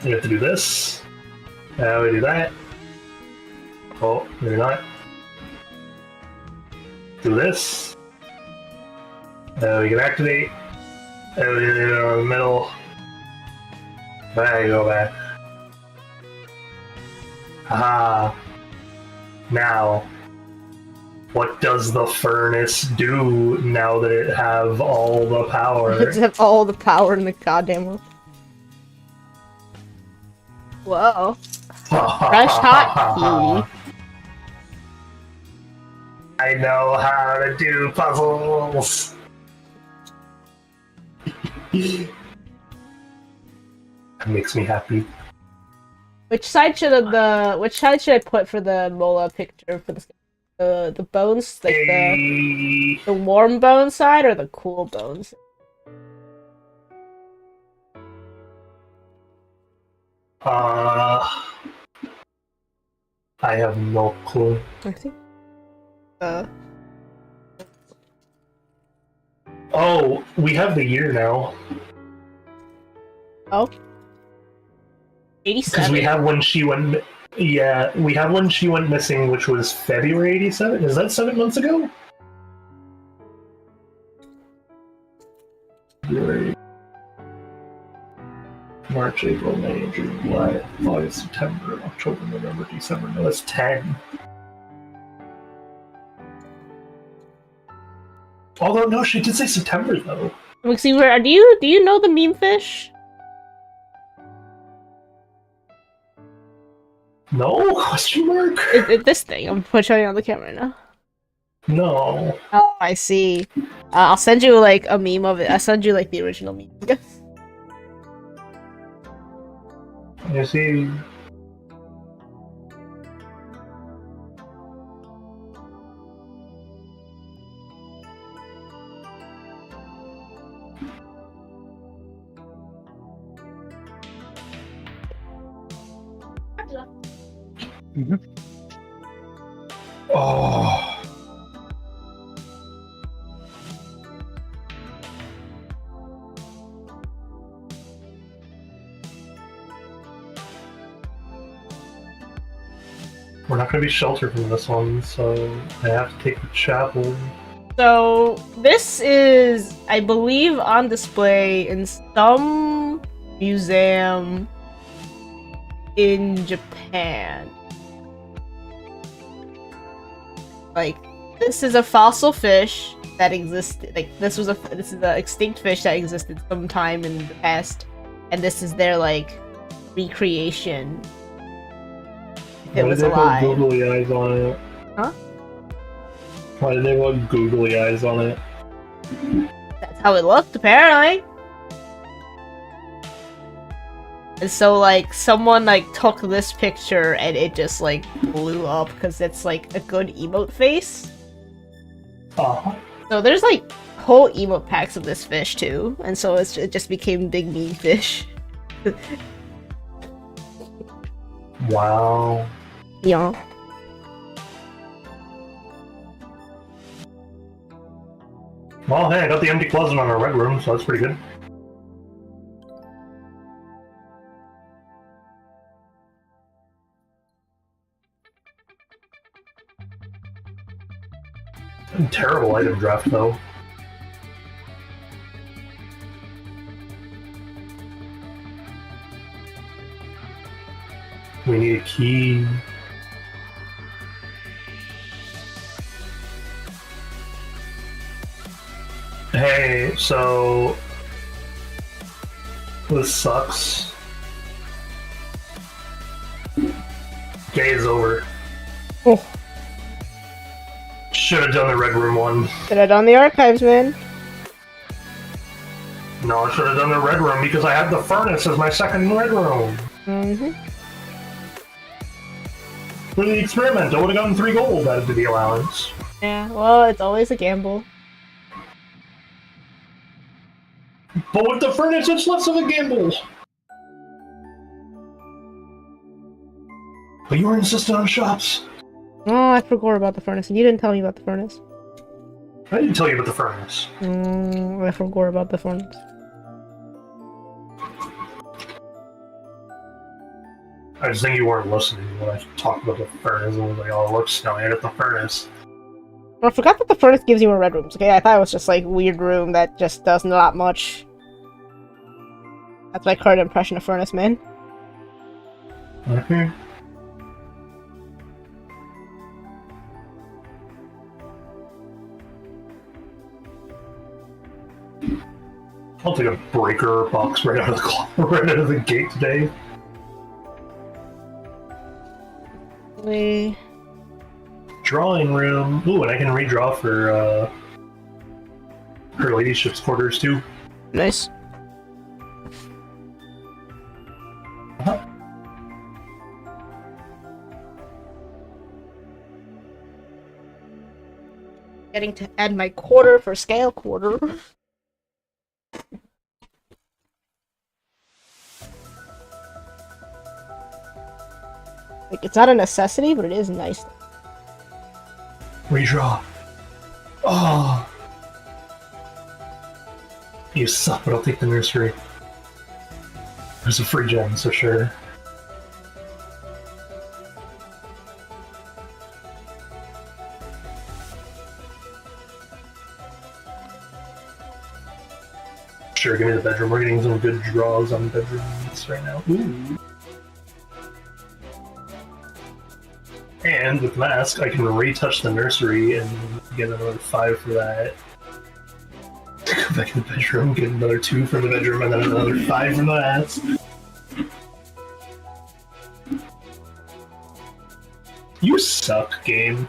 We have to do this. Now we do that. Oh, maybe not. Do this. We can activate. We do it in the middle. There you go back. Haha. Now, what does the furnace do now that it have all the power? It's have all the power in the goddamn room. Whoa. Fresh hot tea. I know how to do puzzles. That makes me happy. Which side should I put for the Mola picture for the bones, like the warm bone side or the cool bones? I have no clue. I think. Oh, we have the year now. Oh. Because 87. we have when she went. Yeah, we have when she went missing, which was February '87. Is that 7 months ago? February. March, April, May, June, July, August, September, October, November, December. No, that's 10. Although, no, she did say September, though. Mixie, where do you know the meme fish? No? Question mark? This thing. I'm showing you on the camera now. No. Oh, I see. I'll send you like a meme of it. I'll send you like the original meme. You see? Oh. We're not going to be sheltered from this one, so I have to take the chapel. So this is, I believe, on display in some museum in Japan. Like, this is a fossil fish that existed. Like, this is an extinct fish that existed sometime in the past, and this is their like recreation. It was alive. Why did they put googly eyes on it? Huh? Why did they put googly eyes on it? That's how it looked, apparently. And so, like, someone, like, took this picture and it just, like, blew up because it's, like, a good emote face. Uh-huh. So there's, like, whole emote packs of this fish, too. And so it just became big meme fish. Wow. Yeah. Well, hey, I got the empty closet on our red room, so that's pretty good. Terrible item draft, though. We need a key. Hey, so this sucks. Day is over. Oh. Should have done the Red Room one. Should have done the archives, man. No, I should have done the Red Room because I had the furnace as my second Red Room. Mm-hmm. For the experiment, I would have gotten 3 gold added to the allowance. Yeah, well, it's always a gamble. But with the furnace, it's less of a gamble. But you were insistent on shops. Oh, I forgot about the furnace, and you didn't tell me about the furnace. I didn't tell you about the furnace. I forgot about the furnace. I just think you weren't listening when I talked about the furnace and was like, oh, look, Snowy, I got the furnace. I forgot that the furnace gives you more red rooms, okay? I thought it was just, like, weird room that just does not much. That's my current impression of furnace, man. Okay. I'll take a breaker box right out of the gate today. Drawing room. Ooh, and I can redraw for her ladyship's quarters too. Nice. Getting to add my quarter for scale quarter. Like, it's not a necessity, but it is nice. Redraw. Oh. You suck, but I'll take the nursery. There's a free gem, so sure. Sure, give me the bedroom. We're getting some good draws on bedrooms right now. Ooh. And with mask, I can retouch the nursery and get another 5 for that. Go back in the bedroom, get another 2 from the bedroom, and then another 5 from the mask. You suck, game.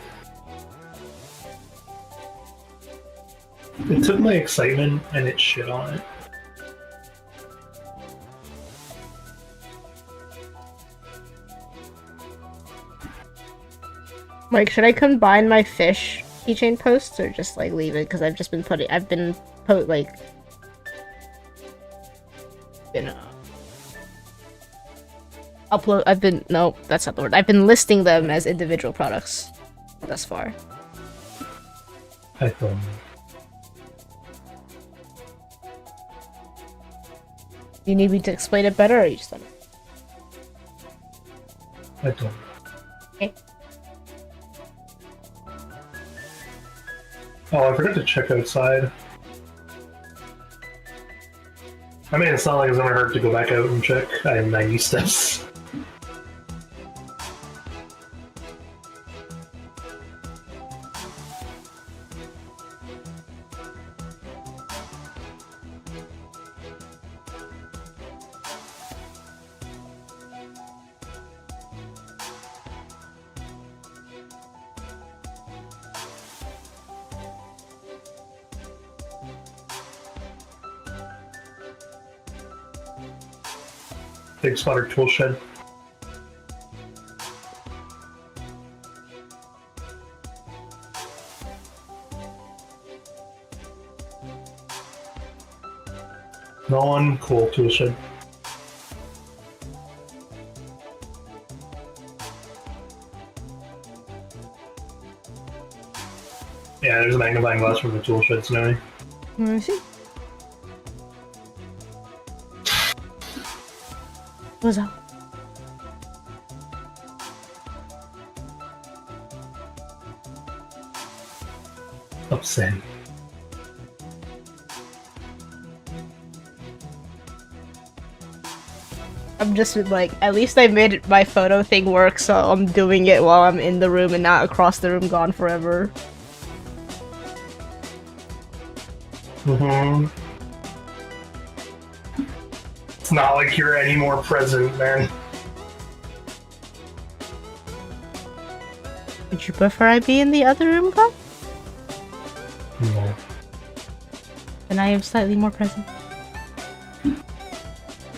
It took my excitement and it shit on it. Like, should I combine my fish keychain posts or just like leave it? Because I've been no, that's not the word. I've been listing them as individual products thus far. I don't know. You need me to explain it better, or you just don't? I don't. Okay. Oh, I forgot to check outside. I mean, it's not like it's gonna hurt to go back out and check. I have 90 steps. Big spotter tool shed. No one, cool, tool shed. Yeah, there's a magnifying glass from the tool shed, Snowy. Where is he? What's up? Upset. I'm just like, at least I made my photo thing work, so I'm doing it while I'm in the room and not across the room gone forever. Mm-hmm. It's not like you're any more present, man. Would you prefer I be in the other room, Bob? No. Then I am slightly more present.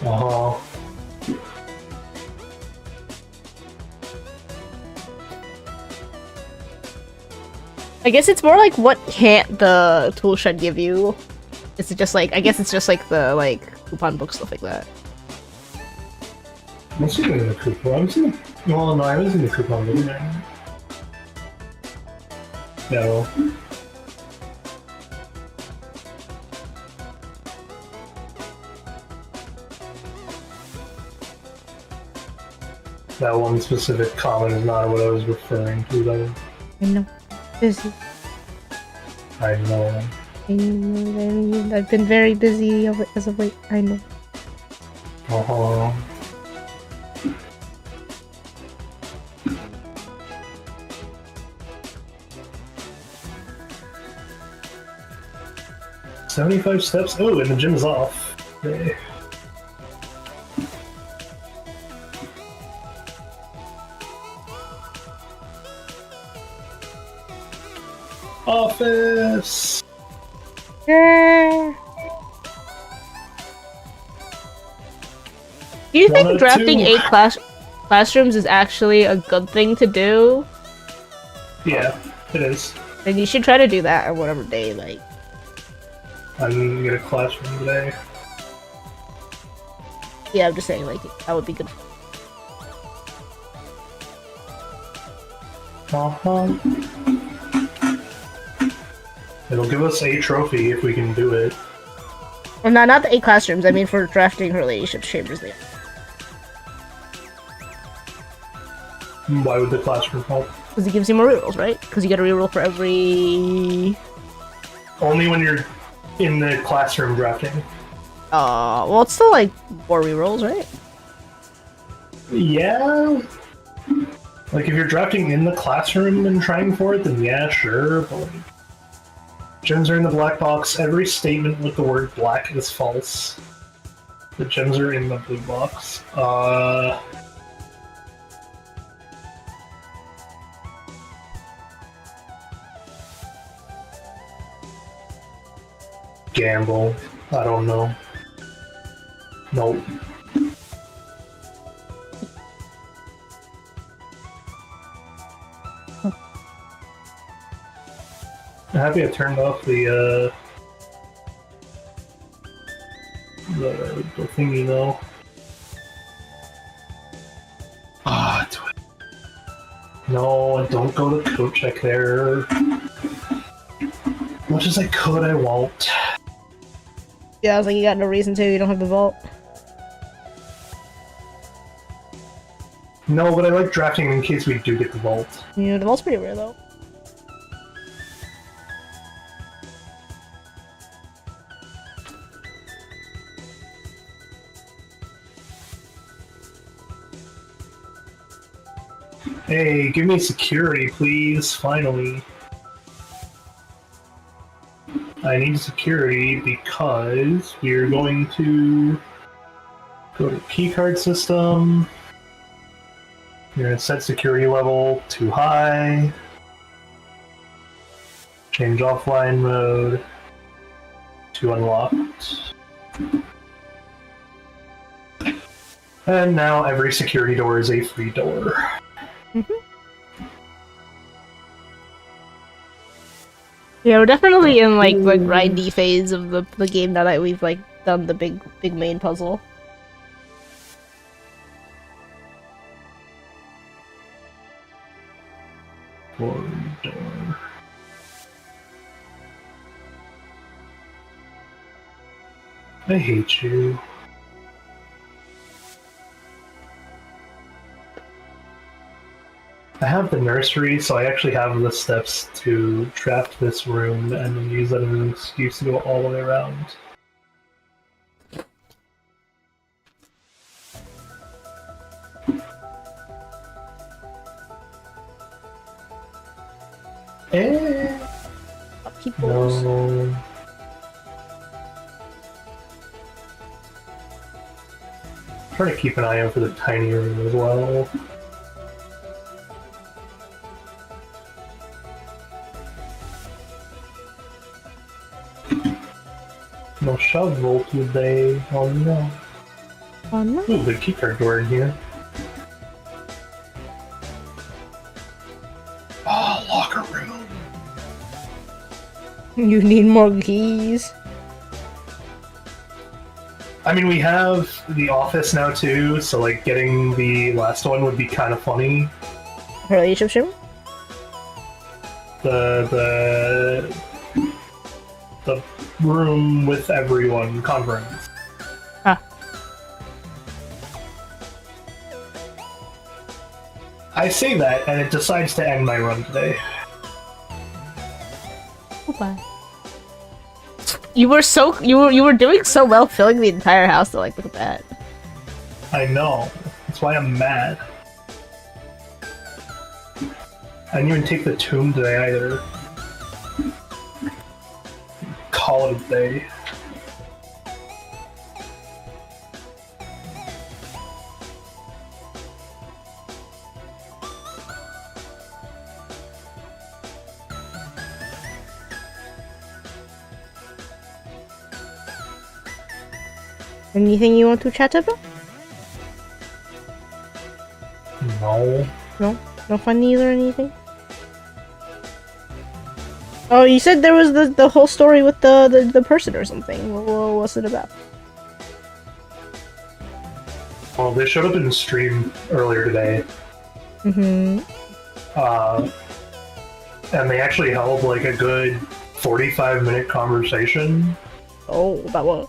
Uh-huh. I guess it's more like what can't the tool shed give you? Is it just like, I guess it's just like the coupon book stuff like that. I'm assuming in the coupon. I'm assuming. Well, no, I was in the coupon book. No. That one specific comment is not what I was referring to, though. I know. Busy. I know. I've been very busy as of late. I know. Uh-huh. $75 steps. Oh, and the gym is off. Yay. Office. Yeah. Do you think drafting 8 classrooms is actually a good thing to do? Yeah, it is. Then you should try to do that on whatever day, like. I'm gonna get a classroom today. Yeah, I'm just saying, like, that would be good. Uh-huh. It'll give us a trophy if we can do it. Well, not the 8 classrooms. I mean, for drafting her relationship chambers there. Why would the classroom help? Because it gives you more rerolls, right? Because you get a reroll for every... Only when you're in the classroom drafting. Well, it's still like more rerolls, right? Yeah. Like, if you're drafting in the classroom and trying for it, then yeah, sure, but like, gems are in the black box. Every statement with the word black is false. The gems are in the blue box. Gamble. I don't know. Nope. I'm happy I turned off the thingy though. Ah, do it. No, don't go to code check there. Much as I could, I won't. Yeah, I was like, you got no reason to. You don't have the vault. No, but I like drafting in case we do get the vault. Yeah, the vault's pretty rare though. Hey, give me security, please. Finally. I need security because we're going to go to keycard system. You're going to set security level to high. Change offline mode to unlocked. And now every security door is a free door. Yeah, we're definitely in like the grindy phase of the game now that we've like done the big main puzzle. Door. I hate you. I have the nursery, so I actually have the steps to draft this room and then use that as an excuse to go all the way around. People's. No. Trying to keep an eye out for the tiny room as well. No shovel today. Oh no. Oh no. Ooh, the keycard door in here. Oh, locker room. You need more keys. I mean, we have the office now too, so like getting the last one would be kind of funny. Relationship stream? The room with everyone conference. Ah. I say that, and it decides to end my run today. Goodbye. You were doing so well filling the entire house though, like look at that. I know. That's why I'm mad. I didn't even take the tomb today either. Call it a day. Anything you want to chat about? No. No? No funnies or anything? Oh, you said there was the whole story with the person or something. What was it about? Well, they showed up in the stream earlier today. Mm-hmm. And they actually held like a good 45-minute conversation. Oh, about what?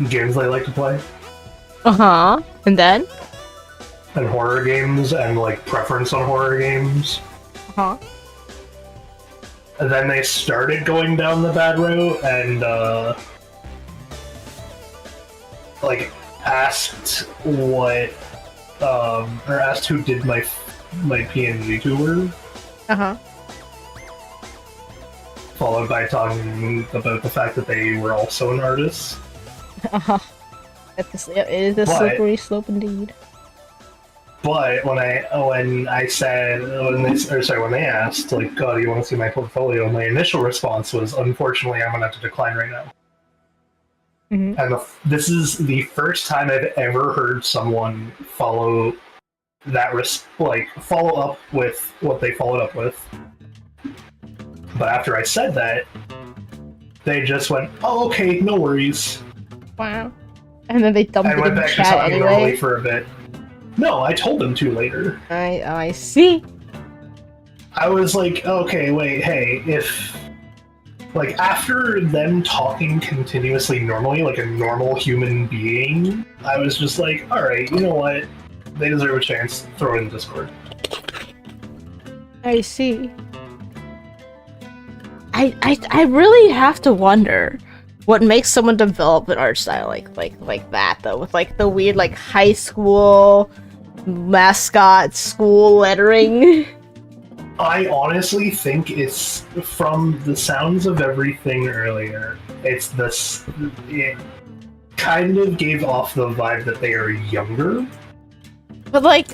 Games they like to play. Uh-huh. And then? And horror games and like preference on horror games. Uh-huh. And then they started going down the bad route and like asked what or asked who did my PNG tour, Uh-huh. followed by talking about the fact that they were also an artist. Uh-huh. It is a But- slippery slope indeed. But when they asked, like, "Oh, do you want to see my portfolio?" My initial response was, "Unfortunately, I'm gonna have to decline right now." Mhm. And this is the first time I've ever heard someone follow up with what they followed up with. But after I said that, they just went, "Oh, okay, no worries," Wow. And then they dumped and it went in the back to chat talking normally anyway. for a bit. No, I told them to later. I see. I was like, okay, wait, hey, if like after them talking continuously normally, like a normal human being, I was just like, all right, you know what? They deserve a chance. Throw it in Discord. I see. I really have to wonder what makes someone develop an art style like that though, with like the weird like high school mascot school lettering. I honestly think it's from the sounds of everything earlier. It's this. It kind of gave off the vibe that they are younger. But like,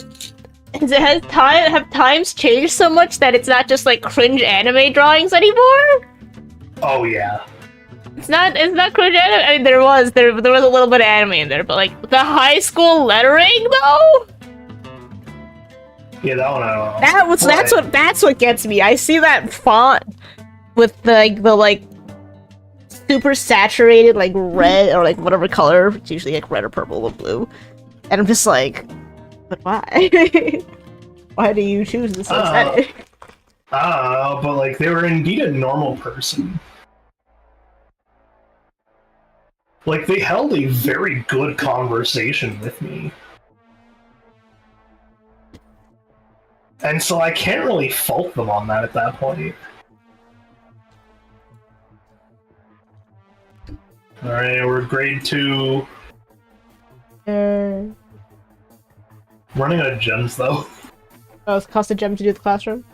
have times changed so much that it's not just like cringe anime drawings anymore? Oh yeah. It's not cringe anime. I mean, there was a little bit of anime in there, but like the high school lettering though. Yeah, that one I don't know. That's what gets me. I see that font with the super saturated like red or like whatever color. It's usually like red or purple or blue, and I'm just like, but why? Why do you choose this aesthetic? But like they were indeed a normal person. Like they held a very good conversation with me. And so I can't really fault them on that at that point. Alright, we're grade 2. Running out of gems though. Oh, it costs a gem to do the classroom?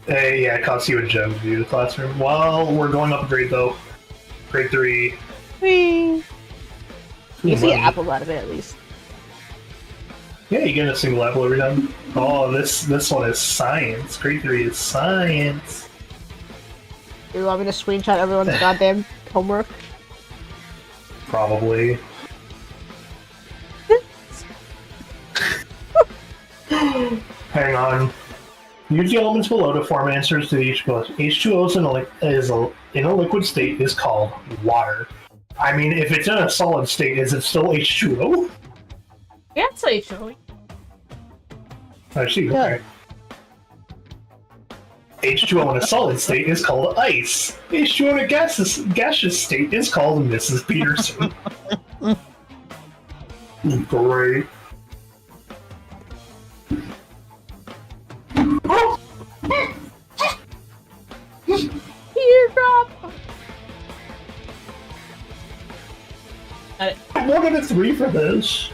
Hey, yeah, it costs you a gem to do the classroom. Well, we're going up a grade though. Grade 3. Whee! You see Money. apples out of it at least. Yeah, you get a single apple every time. Oh, this one is science. Grade 3 is science. Do you want me to screenshot everyone's goddamn homework? Probably. Hang on. Use the elements below to form answers to each question. H2O in a liquid state is called water. I mean, if it's in a solid state, is it still H2O? Yeah, it's actually. I see, Yeah. okay. H2O in a solid state is called ice. H2O in a gaseous state is called Mrs. Peterson. Great. Teardrop! I wanted a 3 for this.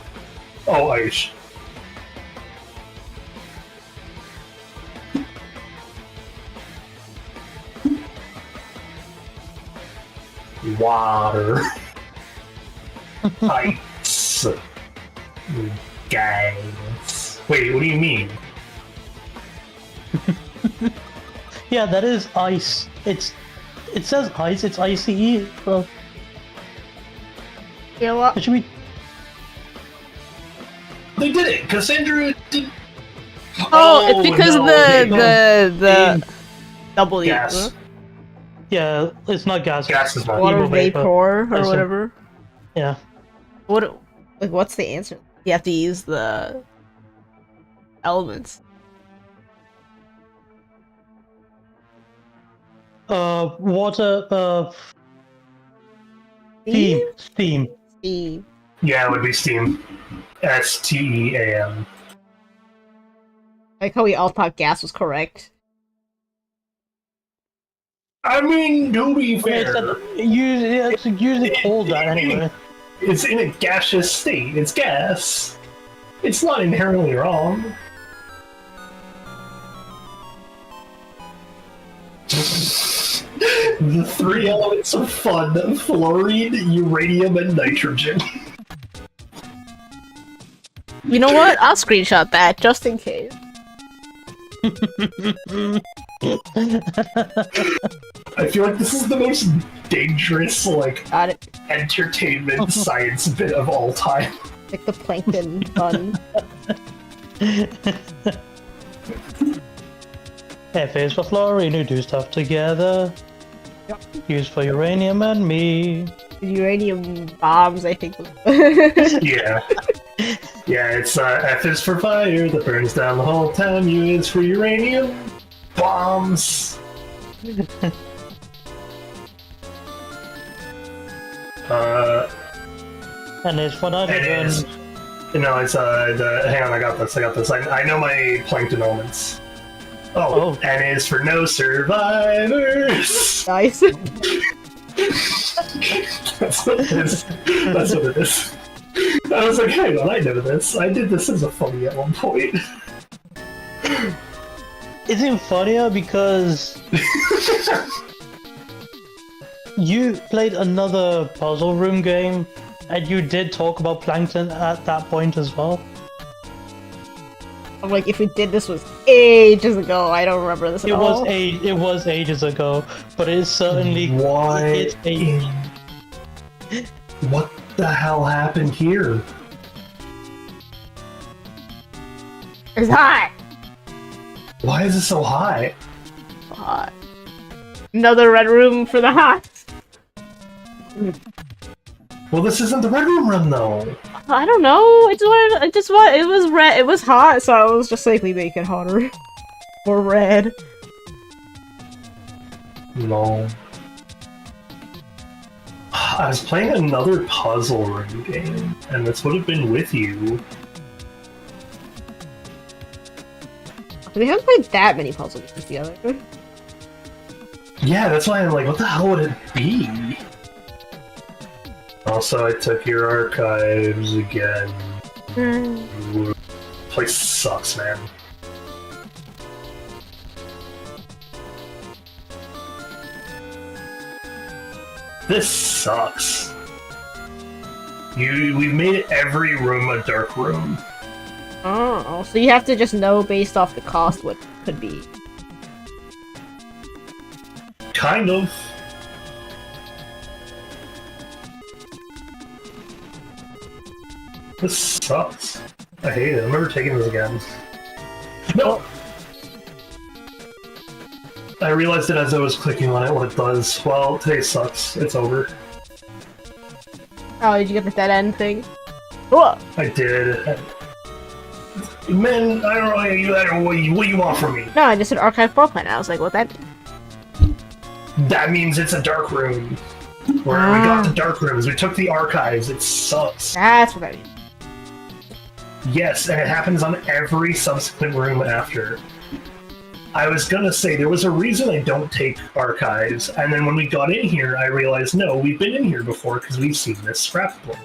Oh, ice. Water. Ice. Guys. Wait, what do you mean? Yeah, that is ice. It says ice. It's ICE. So You know what? it should be. They did it! Cassandra did... Oh, it's because no, the W. Gas. Huh? Yeah, it's not gas. Gas is not... Water Evil vapor. vapor or I see. whatever. Yeah. What's the answer? You have to use the elements. Water. Steam. Steam. Steam. Yeah, it would be Steam. STEAM. Like how we all thought gas was correct. I mean, to be fair, It's usually called that anyway. it's in a gaseous state. It's gas. It's not inherently wrong. The three elements of fun: fluorine, uranium, and nitrogen. You know what? I'll screenshot that just in case. I feel like this is the most dangerous, like, Got it. entertainment science bit of all time. Like the plankton fun. F is for fluorine, who do stuff together. Use for uranium and me. Uranium bombs, I think. Yeah. Yeah, it's F is for fire that burns down the whole town. U is for uranium bombs. And it's for It nitrogen. is. No, it's hang on, I got this. I know my plankton elements. Oh, N is for no survivors. Nice. That's what it is. That's what it is. I was like, hang on, I know this. I did this as a funny at one point. Isn't funnier because you played another puzzle room game and you did talk about plankton at that point as well. I'm like, if we did this was ages ago, I don't remember this at all. It was ages ago, but it's certainly What? it's age. What the hell happened here? It's hot! Why is it so hot? Hot. Another red room for the hot. Well, this isn't the Red Room run, though. I don't know. It was red. It was hot, so I was just like, we make it hotter. Or red. No. I was playing another puzzle room game, and this would have been with you. We haven't played that many puzzle games together. Yeah, that's why I'm like, what the hell would it be? Also, I took your archives again. Ooh, place sucks, man. This sucks. We've made every room a dark room. Oh, so you have to just know based off the cost what it could be. Kind of. This sucks. I hate it. I'm never taking this again. No! I realized it as I was clicking on it what it does. Well, today sucks. It's over. Oh, did you get the dead end thing? Oh! I did. Man, I don't know what you want from me. No, I just said archive floor plan. I was like, what that mean? That means it's a dark room. Where we got the dark rooms. We took the archives. It sucks. That's what that means. Yes, and it happens on every subsequent room after. I was gonna say, there was a reason I don't take archives, and then when we got in here, I realized, no, we've been in here before because we've seen this scrapbook.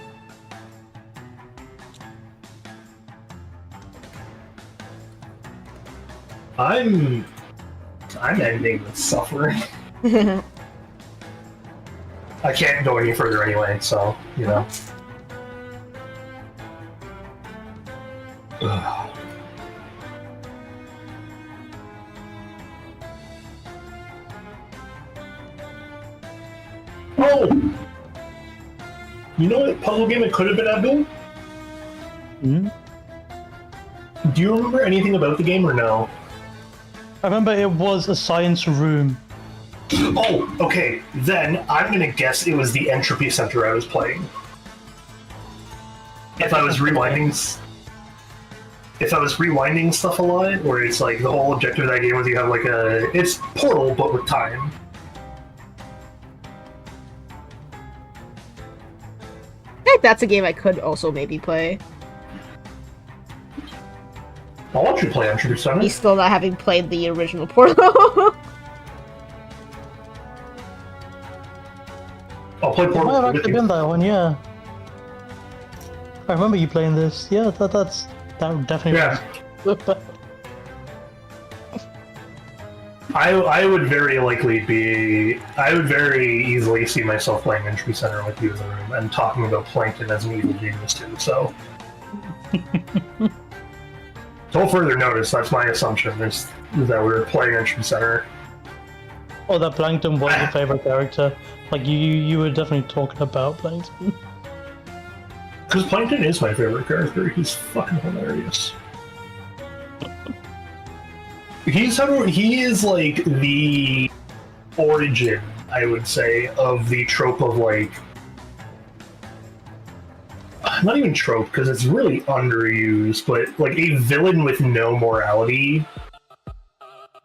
I'm ending this suffering. I can't go any further anyway, so, you know. Ugh. Oh! You know what puzzle game it could have been, Abdul? Hmm? Do you remember anything about the game or no? I remember it was a science room. Oh, okay. Then I'm gonna guess it was the Entropy Center I was playing. If I was rewinding stuff a lot, where it's like the whole objective of that game was you have like it's Portal but with time. I think that's a game I could also maybe play. I'll let you play Entropy Center. Me still not having played the original Portal. play It might Portal have 2 actually with you. been that one, yeah. I remember you playing this. Yeah, that definitely Yeah. was. I would very likely be. I would very easily see myself playing Entry Center with you in the room and talking about Plankton as an evil genius too. So, till further notice, that's my assumption is that we were playing Entry Center. Oh, that Plankton was your favorite character. Like you were definitely talking about Plankton. Because Plankton is my favorite character. He's fucking hilarious. He is like the origin, I would say, of the trope of like, not even trope because it's really underused, but like a villain with no morality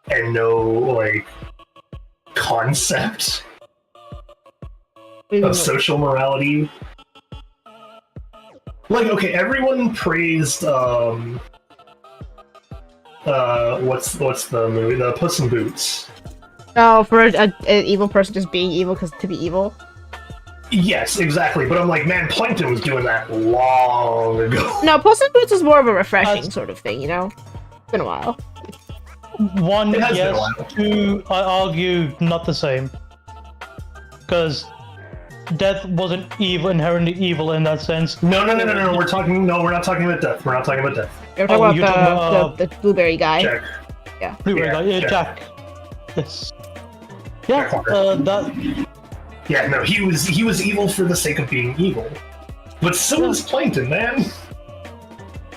and no like concept of social morality. Like, okay, everyone praised what's the movie? The Puss in Boots. Oh, for an evil person just being evil because to be evil. Yes, exactly. But I'm like, man, Plankton was doing that long ago. No, Puss in Boots is more of a refreshing sort of thing, you know? It's been a while. One, It has been a yes. while. Two, I argue not the same. Because Death wasn't inherently evil in that sense. No. We're not talking about Death. We're not talking about Death. You're Oh, talking you're talking about about, the blueberry guy. Jack. Yeah. Blu-ray Yeah, guy, yeah, Jack. Jack. Yes. Yeah, Jack Walker. that. Yeah, no, he was evil for the sake of being evil. But so is Plankton, man.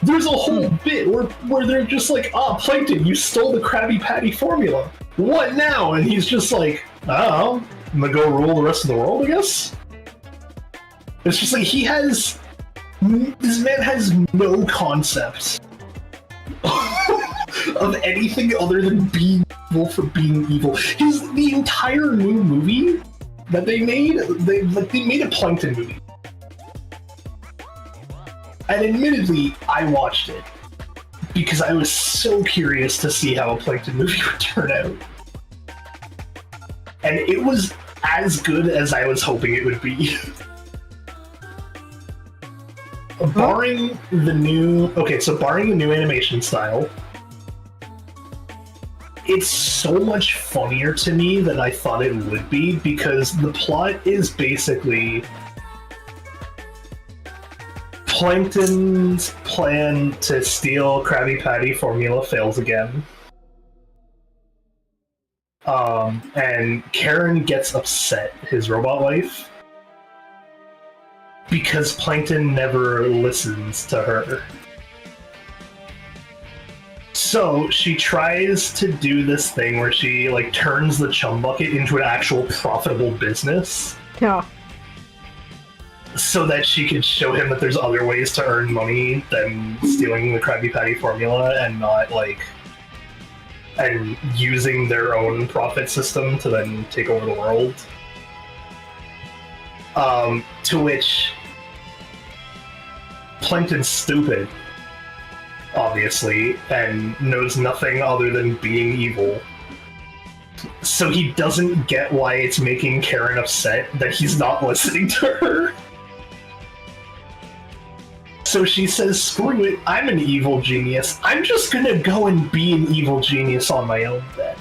There's a whole bit where they're just like, Plankton, you stole the Krabby Patty formula. What now? And he's just like, I don't know, I'm gonna go rule the rest of the world, I guess? It's just like this man has no concept of anything other than being evil for being evil. The entire new movie that they made a Plankton movie. And admittedly, I watched it because I was so curious to see how a Plankton movie would turn out. And it was as good as I was hoping it would be. Barring the new animation style, it's so much funnier to me than I thought it would be because the plot is basically Plankton's plan to steal Krabby Patty formula fails again. And Karen gets upset, his robot wife, because Plankton never listens to her. So she tries to do this thing where she like turns the chum bucket into an actual profitable business Yeah. so that she could show him that there's other ways to earn money than stealing the Krabby Patty formula and not and using their own profit system to then take over the world. To which Plankton's stupid, obviously, and knows nothing other than being evil. So he doesn't get why it's making Karen upset that he's not listening to her. So she says, screw it, I'm an evil genius. I'm just gonna go and be an evil genius on my own then.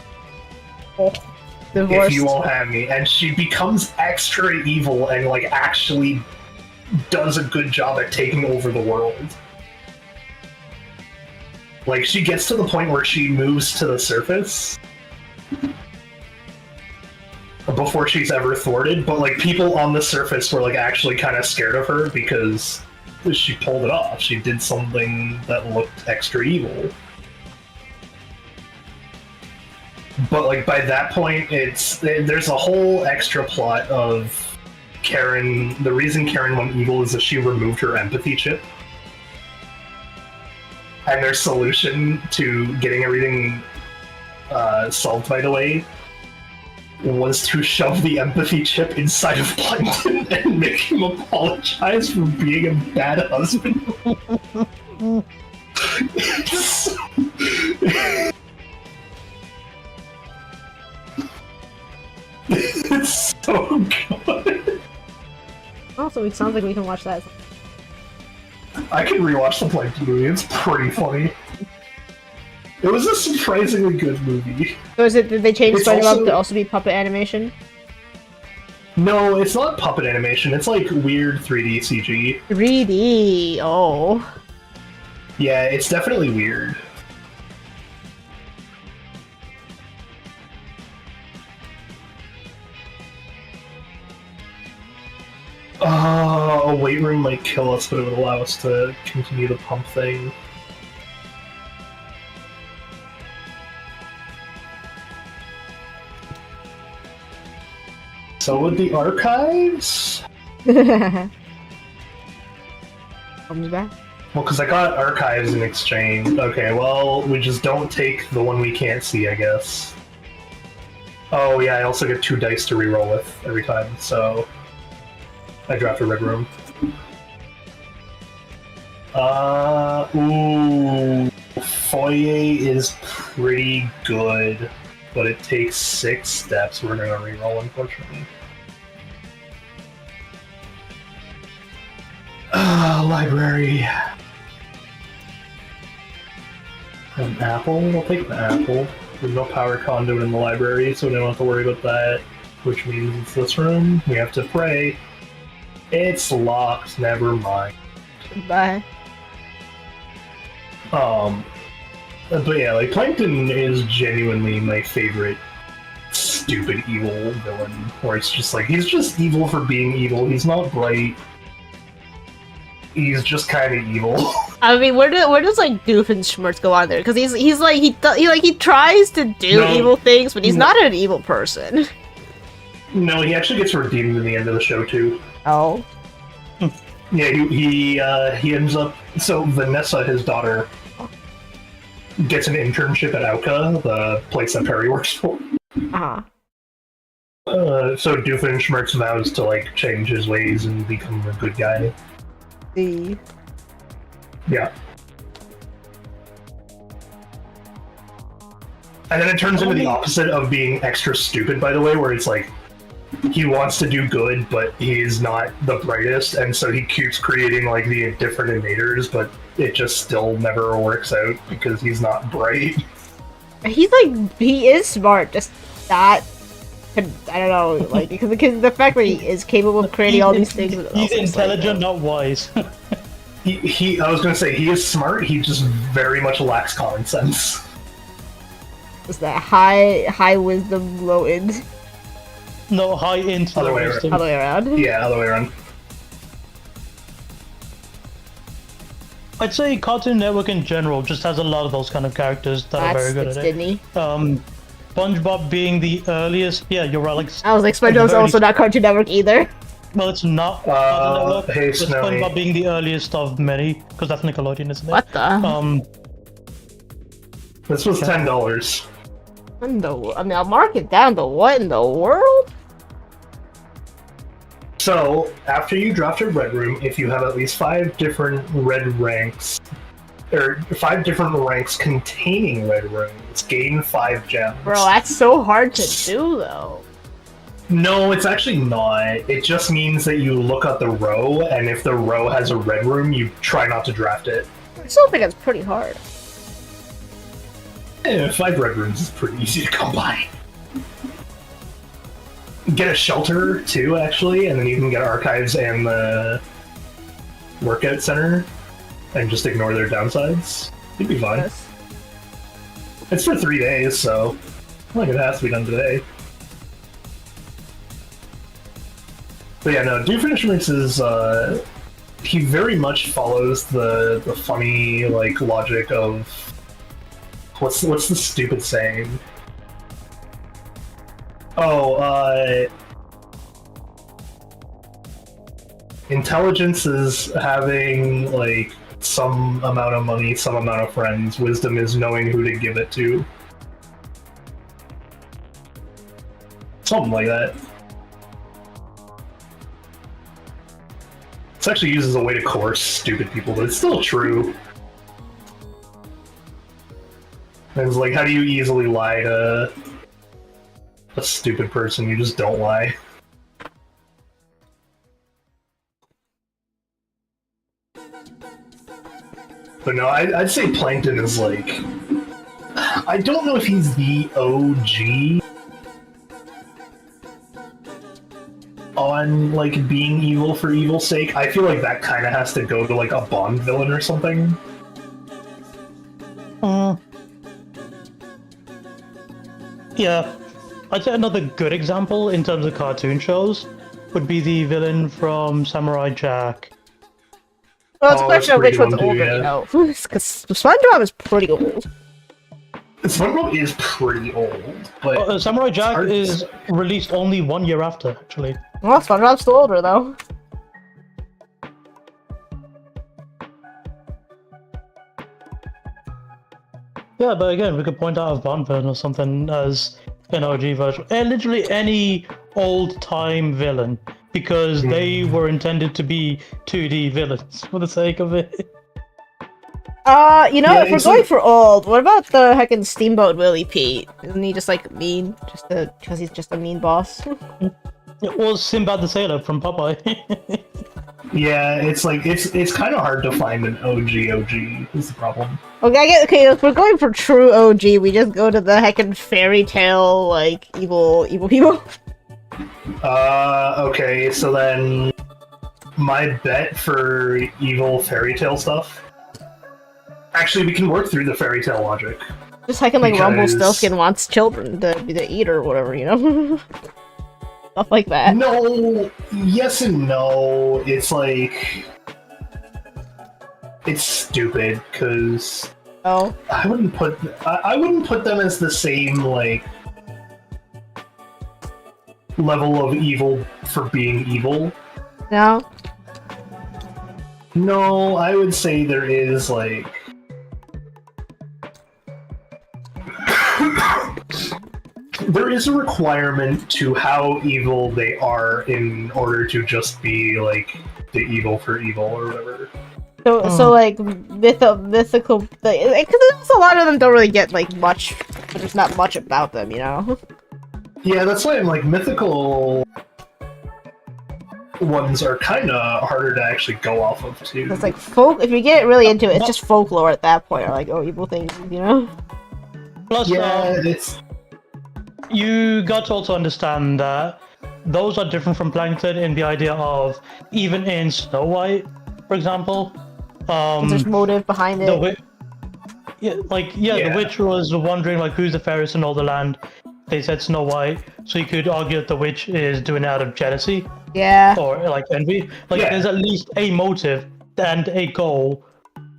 The If worst. you won't have me. And she becomes extra evil and like actually does a good job at taking over the world. Like she gets to the point where she moves to the surface before she's ever thwarted, but like people on the surface were like actually kind of scared of her because she pulled it off. She did something that looked extra evil. But like by that point, there's a whole extra plot of Karen. The reason Karen went evil is that she removed her empathy chip, and their solution to getting everything solved, by the way, was to shove the empathy chip inside of Plankton and make him apologize for being a bad husband. It's so good. Also, it sounds like we can watch that. I can rewatch the Plankton movie. It's pretty funny. It was a surprisingly good movie. So is it, did they change It's SpongeBob also- to also be puppet animation? No, it's not puppet animation. It's like weird 3D CG. 3D, oh. Yeah, it's definitely weird. A weight room might kill us, but it would allow us to continue the pump thing. So with the archives? Comes back. Well, because I got archives in exchange. Okay, well, we just don't take the one we can't see, I guess. Oh, yeah, I also get 2 dice to reroll with every time, so I draft a red room. Ooh, Foyer is pretty good, but it takes 6 steps. We're gonna reroll, unfortunately. Library. An apple? I'll take the apple. There's no power conduit in the library, so we don't have to worry about that. Which means it's this room. We have to pray. It's locked, never mind. Bye. But yeah, like, Plankton is genuinely my favorite stupid evil villain, where it's just like, he's just evil for being evil, he's not bright. He's just kind of evil. I mean, where does like Doofenshmirtz go on there? Because he's like he tries to do No. evil things, but he's No. not an evil person. No, he actually gets redeemed in the end of the show, too. Oh. Yeah, he ends up. So Vanessa, his daughter, gets an internship at Auka, the place that Perry works for. Uh-huh. So Doofenshmirtz vows to like change his ways and become a good guy. See. Yeah. And then it turns into the opposite of being extra stupid, by the way, where it's like he wants to do good, but he's not the brightest, and so he keeps creating like the different innators, but it just still never works out because he's not bright. He's like he is smart, just not. I don't know, like because the fact that he is capable of creating all these things. but He's also it's like, intelligent, not wise. I was gonna say he is smart. He just very much lacks common sense. it's that high wisdom, low int, No, high into Other the way wisdom. other way around. Yeah, other way around. I'd say Cartoon Network in general just has a lot of those kind of characters that are very good That's at it. Disney. SpongeBob being the earliest. Yeah, you're right. Like, I was like, SpongeBob's also not Cartoon Network either. well, it's not Cartoon Network. Hey, but Snowy. SpongeBob being the earliest of many, because that's Nickelodeon, isn't it? What the? This was $10. I mean, I'll mark it down, but what in the world? So, after you draft a red room, if you have at least 5 different red ranks, or 5 different ranks containing red rooms, gain 5 gems. Bro, that's so hard to do, though. No, it's actually not. It just means that you look at the row, and if the row has a red room, you try not to draft it. I still think it's pretty hard. 5 red rooms is pretty easy to come by. Get a shelter, too, actually, and then you can get archives and the workout center, and just ignore their downsides. You'd be fine. Yes. It's for 3 days, so like it has to be done today. But yeah, no, Doofenshmirtz is he very much follows the funny like logic of what's the stupid saying? Oh, intelligence is having like some amount of money, some amount of friends. Wisdom is knowing who to give it to. Something like that. It's actually used as a way to coerce stupid people, but it's still true. And it's like, how do you easily lie to a stupid person? You just don't lie. But no, I'd say Plankton is like... I don't know if he's the OG on like being evil for evil's sake. I feel like that kind of has to go to like a Bond villain or something. Yeah, I'd say another good example in terms of cartoon shows would be the villain from Samurai Jack. Well, it's a Oh, question that's of which pretty one's good one, older, too, you yeah. know. Because SpongeBob is pretty old. SpongeBob is pretty old, but Samurai Jack hard to is say. released only 1 year after, actually. Well, SpongeBob's still older, though. Yeah, but again, we could point out a Bond villain or something as an OG version. Literally any old-time villain, because they were intended to be 2D villains for the sake of it. You know, Yeah, if we're it's going like- for old, what about the heckin' Steamboat Willie Pete? Isn't he just, like, mean? Because he's just a mean boss? It was Sinbad the Sailor from Popeye. yeah, it's like it's kind of hard to find an OG is the problem. Okay, if we're going for true OG, we just go to the heckin' fairy tale, like, evil people. Okay, so then my bet for evil fairy tale stuff. Actually, we can work through the fairy tale logic. Just heckin' like Because- Rumpelstiltskin wants children to eat or whatever, you know? Stuff like that. No, yes and no. It's like it's stupid because Oh. I wouldn't put them as the same like level of evil for being evil. No? No, I would say there is like there is a requirement to how evil they are in order to just be like the evil for evil or whatever. So like, mythical... Because a lot of them don't really get, like, much... There's not much about them, you know? Yeah, that's why I'm like mythical ones are kind of harder to actually go off of too. It's like, if you get really into it, it's just folklore at that point, or like, oh, evil things, you know? Plus, Yeah, it's you got to also understand that those are different from Plankton in the idea of, even in Snow White, for example, There's motive behind it. the witch, Yeah. the witch was wondering like who's the fairest in all the land. They said Snow White, so you could argue that the witch is doing it out of jealousy Yeah. or like envy. Like Yeah. there's at least a motive and a goal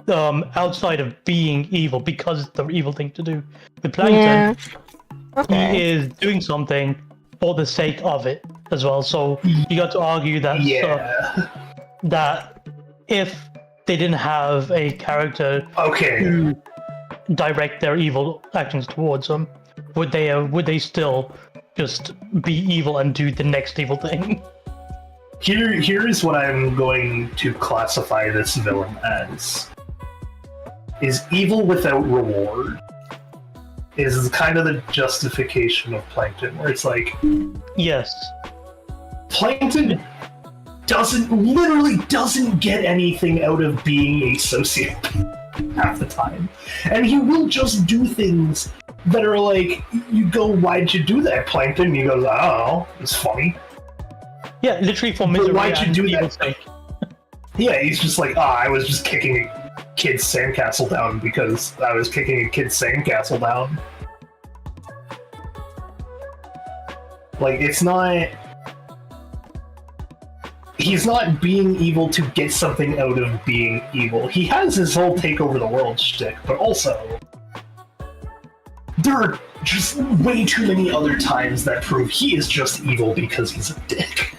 outside of being evil, because it's the evil thing to do. With Plankton, Yeah. he Okay. is doing something for the sake of it as well. So you got to argue that yeah. that if they didn't have a character Okay. to direct their evil actions towards them, would they still just be evil and do the next evil thing? Here's what I'm going to classify this villain as. Is evil without reward. Is kind of the justification of Plankton, where it's like Yes. Plankton literally doesn't get anything out of being a sociopath half the time. And he will just do things that are like, you go, why'd you do that, Plankton? And he goes, I don't know, it's funny. Yeah, literally for misery why'd you and do evil's that? sake. Yeah, he's just like, I was just kicking a kid's sandcastle down because I was kicking a kid's sandcastle down. Like, it's not... He's not being evil to get something out of being evil. He has his whole take over the world shtick, but also... There are just way too many other times that prove he is just evil because he's a dick.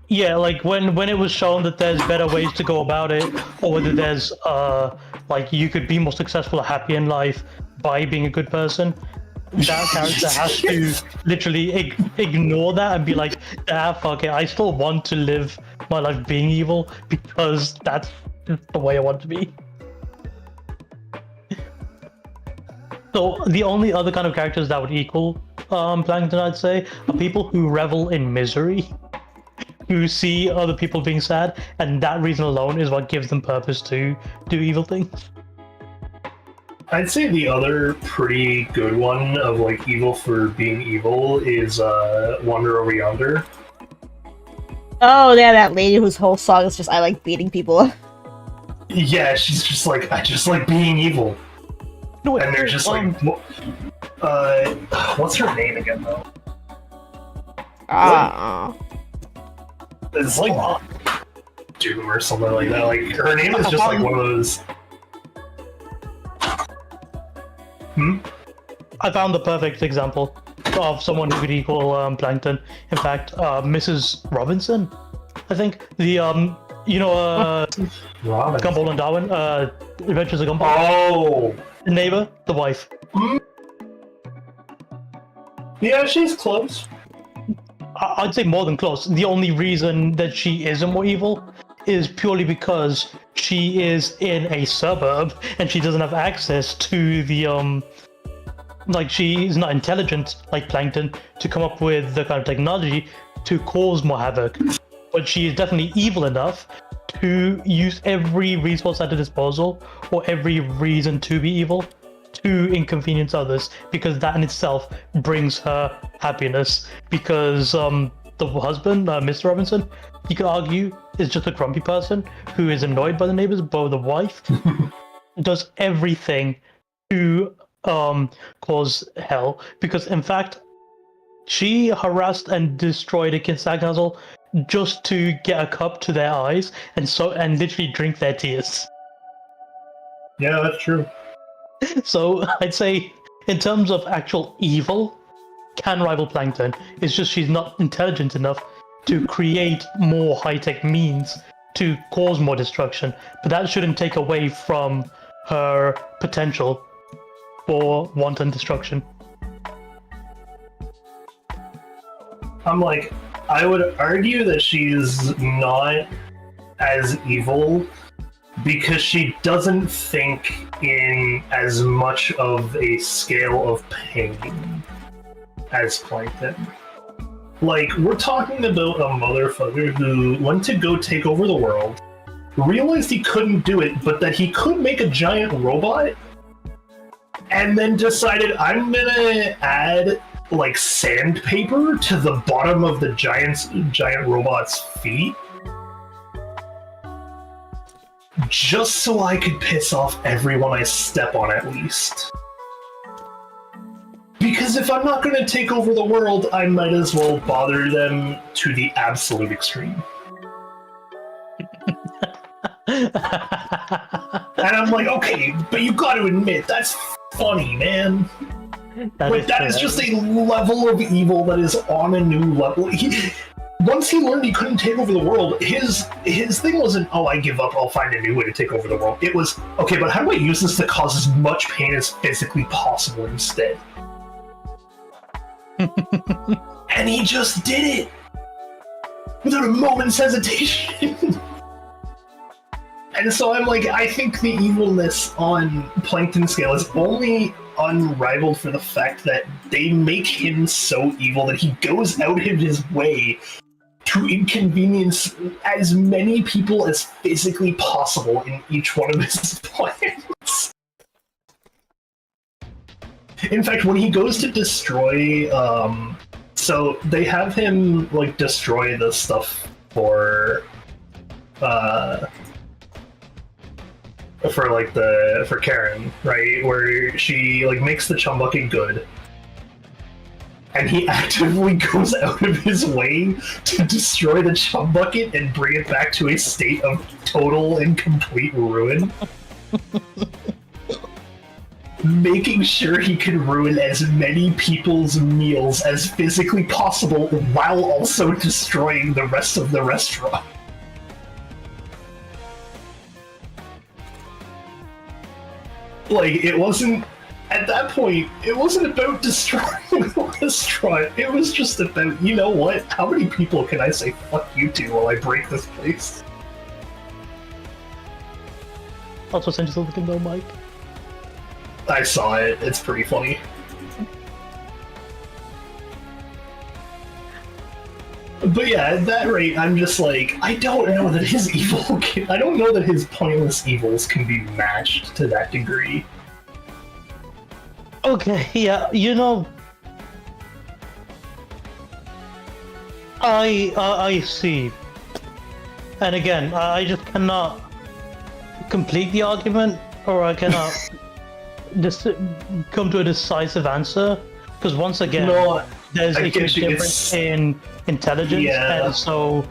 Yeah, like when it was shown that there's better ways to go about it, or whether there's like you could be more successful or happy in life by being a good person, that character has to literally ignore that and be like, fuck it, I still want to live my life being evil because that's the way I want to be. So the only other kind of characters that would equal Plankton, I'd say, are people who revel in misery, who see other people being sad, and that reason alone is what gives them purpose to do evil things. I'd say the other pretty good one of like evil for being evil is Wander Over Yonder. Oh, yeah, that lady whose whole song is just I like beating people up. Yeah, she's just like, I just like being evil. No, And they're just like, what's her name again though? It's like Doom or something like that. Like her name is just like one of those. I found the perfect example of someone who could equal Plankton. In fact, Mrs. Robinson, I think the Robinson. Gumball and Darwin, Adventures of Gumball. Oh, The neighbor, the wife. yeah, she's close. I'd say more than close. The only reason that she isn't more evil is purely because she is in a suburb and she doesn't have access to the like she's not intelligent like Plankton to come up with the kind of technology to cause more havoc. But she is definitely evil enough to use every resource at her disposal or every reason to be evil to inconvenience others, because that in itself brings her happiness. Because the husband, Mr. Robinson, you could argue is just a grumpy person who is annoyed by the neighbors, but the wife does everything to cause hell. Because in fact, she harassed and destroyed a kid's side castle just to get a cup to their eyes and literally drink their tears. Yeah, that's true. So I'd say, in terms of actual evil, can rival Plankton. It's just she's not intelligent enough to create more high-tech means to cause more destruction. But that shouldn't take away from her potential for wanton destruction. I'm like, I would argue that she's not as evil because she doesn't think in as much of a scale of pain as Plankton. Like, we're talking about a motherfucker who went to go take over the world, realized he couldn't do it, but that he could make a giant robot, and then decided, I'm gonna add like sandpaper to the bottom of the giant robot's feet just so I could piss off everyone I step on at least. Because if I'm not gonna take over the world, I might as well bother them to the absolute extreme. And I'm like, okay, but you gotta admit, that's funny, man. That is just a level of evil that is on a new level. Once he learned he couldn't take over the world, his thing wasn't, oh, I give up, I'll find a new way to take over the world. It was, okay, but how do I use this to cause as much pain as physically possible instead? And he just did it! Without a moment's hesitation! And so I'm like, I think the evilness on Plankton scale is only unrivaled for the fact that they make him so evil that he goes out of his way to inconvenience as many people as physically possible in each one of his plans. In fact, when he goes to destroy, so they have him like destroy the stuff for Karen, right? Where she like makes the chum bucket good. And he actively goes out of his way to destroy the chum bucket and bring it back to a state of total and complete ruin. Making sure he can ruin as many people's meals as physically possible while also destroying the rest of the restaurant. Like, it wasn't, at that point, it wasn't about destroying the restaurant. It was just about, you know what, how many people can I say fuck you to while I break this place? Also send you something though, Mike. I saw it, it's pretty funny. But yeah, at that rate, I'm just like, I don't know that his evil I don't know that his pointless evils can be matched to that degree. Okay, yeah, you know, I see. And again, I just cannot complete the argument, or I cannot just come to a decisive answer. Because once again, No, there's I a get huge you, difference it's- in intelligence, Yeah. and so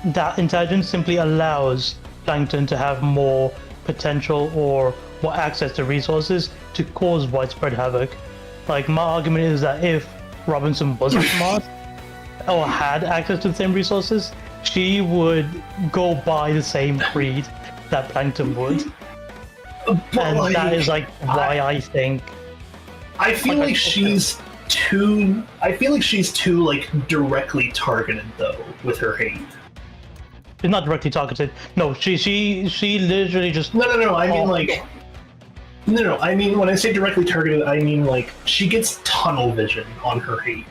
that intelligence simply allows Plankton to have more potential or more access to resources to cause widespread havoc. Like, my argument is that if Robinson wasn't smart or had access to the same resources, she would go by the same creed that Plankton would. but And like, that is like why I think I feel like I like said, she's too. I feel like she's too like directly targeted though with her hate. it's not directly targeted. No, she literally just No. I mean Oh. like. No. I mean when I say directly targeted, I mean like she gets tunnel vision on her hate.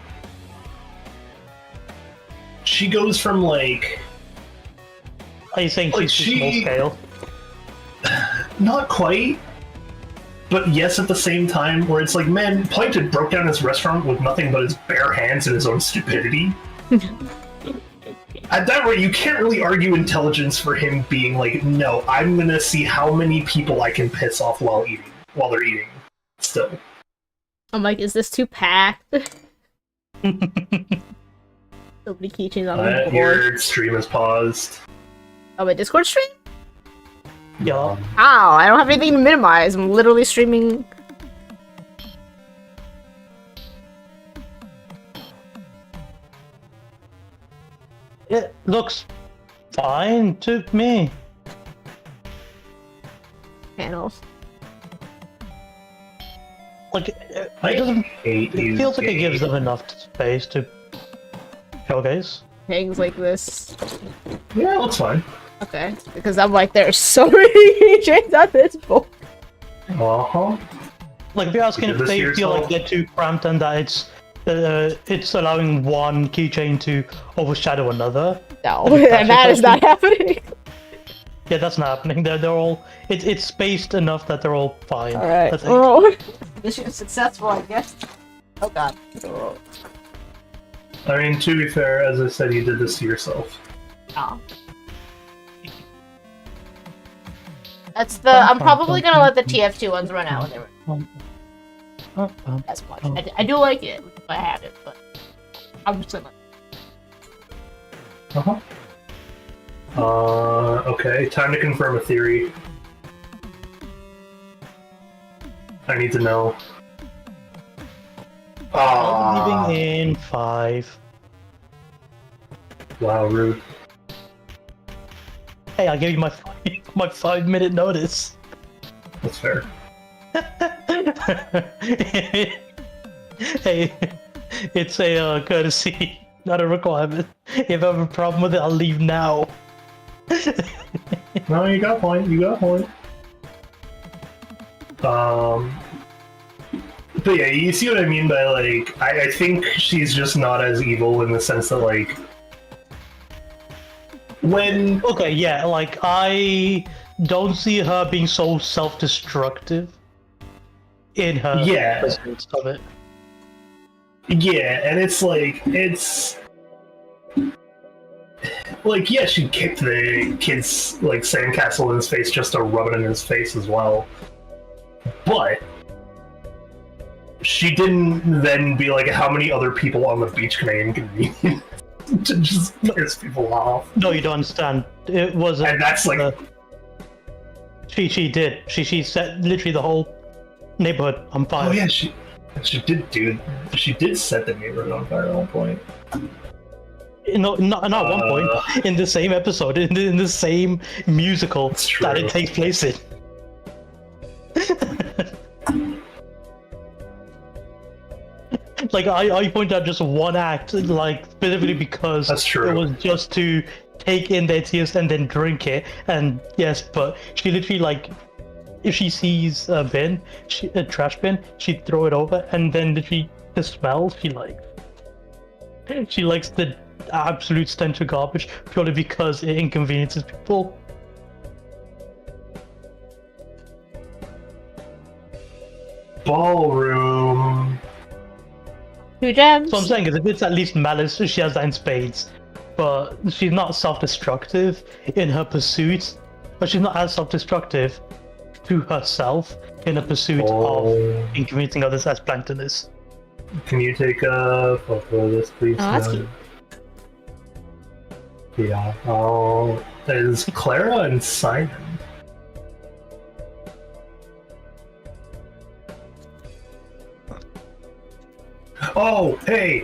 She goes from like are you saying Like, she's too small she- scale? not quite, but yes at the same time. Where it's like, man, Plankton broke down his restaurant with nothing but his bare hands and his own stupidity. At that rate, you can't really argue intelligence for him being like, no, I'm gonna see how many people I can piss off while they're eating. Still, I'm like, is this too packed? So many keychains on the board. your stream is paused. Oh, my Discord stream? Yeah. Ow, I don't have anything to minimize. I'm literally streaming. It looks fine to me. Panels. Like, it I doesn't. hate It you. feels like it gives game. them enough space to showcase. Things like this. Yeah, looks fine. Okay. Because I'm like, there's so many keychains on this board. Uh huh. Like, if you're asking You if did this they to feel like yourself? they're too cramped and that it's allowing one keychain to overshadow another. No, That's and that your is not happening. Yeah, that's not happening. They're all it's spaced enough that they're all fine. Alright. I think. Oh. Mission successful, I guess. Oh god. I mean, to be fair, as I said, you did this to yourself. Oh. That's the. I'm probably gonna let the TF2 ones run out when they run as much. I do like it if I had it, but I'm just gonna. Uh huh. Okay, time to confirm a theory. I need to know. Ah, Leaving in 5. wow, rude. Hey, I gave you my my 5-minute notice. That's fair. Hey, it's a courtesy, not a requirement. If I have a problem with it, I'll leave now. No, you got a point. You got a point. But yeah, you see what I mean by like, I think she's just not as evil in the sense that like, when Okay, yeah, like I don't see her being so self-destructive in her Yeah. presence of it. yeah, and it's like yeah, she kicked the kid's like sandcastle in his face just to rub it in his face as well, but she didn't then be like, how many other people on the beach can I inconvenience to just piss people off? No, you don't understand. It wasn't. And that's like, She did. She set literally the whole neighborhood on fire. oh yeah, she did set the neighborhood on fire at one point. No, not at one point. In the same episode, in the same musical It's that true. it takes place in. Like I point out just one act, like specifically because That's true. it was just to take in their tears and then drink it. And yes, but she literally like, if she sees a bin, a trash bin, she'd throw it over, and then literally the smell she likes. She likes the absolute stench of garbage purely because it inconveniences people. ballroom. 2 gems. So I'm saying is if it's at least malice, she has that in spades. But she's not self-destructive in her pursuit. But she's not as self-destructive to herself in a pursuit of inconveniencing others as Plankton is. Can you take a photo of this, please? Oh, that's cute. Yeah. Oh, is Clara and Simon? Oh, hey!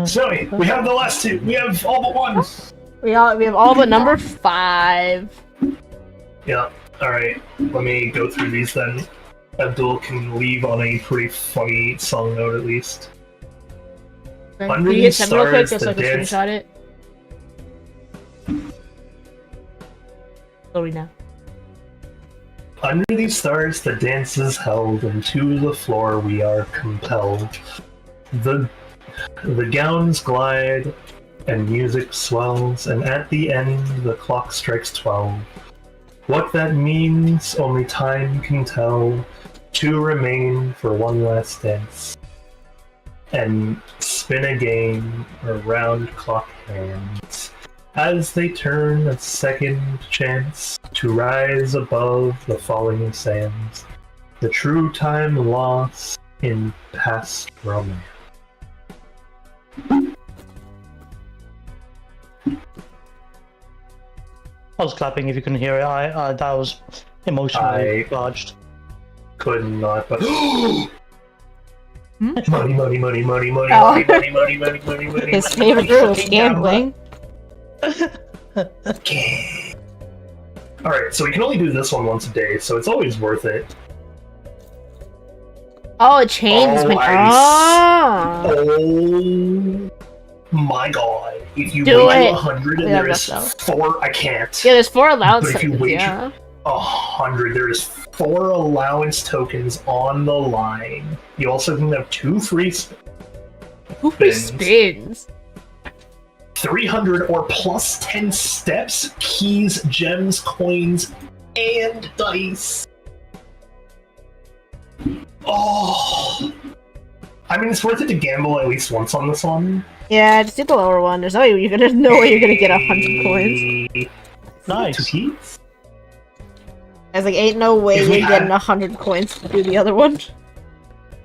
Zoe, we have the last 2. We have all but 1. We have all but number 5. Yeah. All right. Let me go through these then. Abdul can leave on a pretty funny song note at least. Can Under you these hit 7 real quick stars, just so I the can dance- screenshot it? Sorry now. Under these stars, the dance is held, and to the floor we are compelled. The gowns glide, and music swells, and at the end the clock strikes 12. What that means, only time can tell. To remain for one last dance, and spin a game around clock hands. As they turn a second chance to rise above the falling sands, the true time lost in past romance. I was clapping if you couldn't hear it. That was emotionally charged. Could not, but Hmm? money, money, money, money, money, Oh. money, money, money, money, money, money. His money, favorite money, girl is fucking gambling. Alright, so we can only do this one once a day, so it's always worth it. Oh, it changes when. I Oh. Oh my god. If you Do wait it. to 100 and Yeah, there is that's 4, I can't. Yeah, there's 4 allowance But if you tokens, wait- yeah. 100, there is 4 allowance tokens on the line. You also can have 2 free Who spins? 300 or plus 10 steps, keys, gems, coins, and dice. Oh. I mean, it's worth it to gamble at least once on this one. Yeah, just do the lower one. There's no way you're gonna get 100 coins. Nice. 2 keys? There's like ain't no way If you're we getting had- 100 coins to do the other one.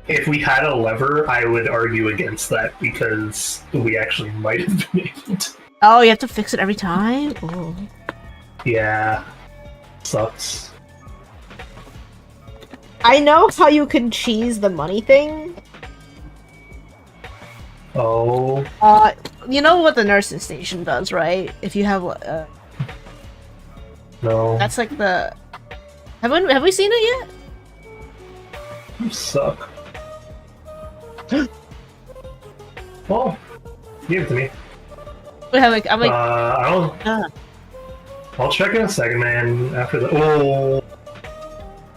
If we had a lever, I would argue against that because we actually might have been able to. Oh, you have to fix it every time? Oh. Yeah. Sucks. I know how you can cheese the money thing. Oh. You know what the nursing station does, right? If you have, No. that's like the... Have we seen it yet? You suck. Well, give it to me. I'm like, I'll check in a second, man. After the oh,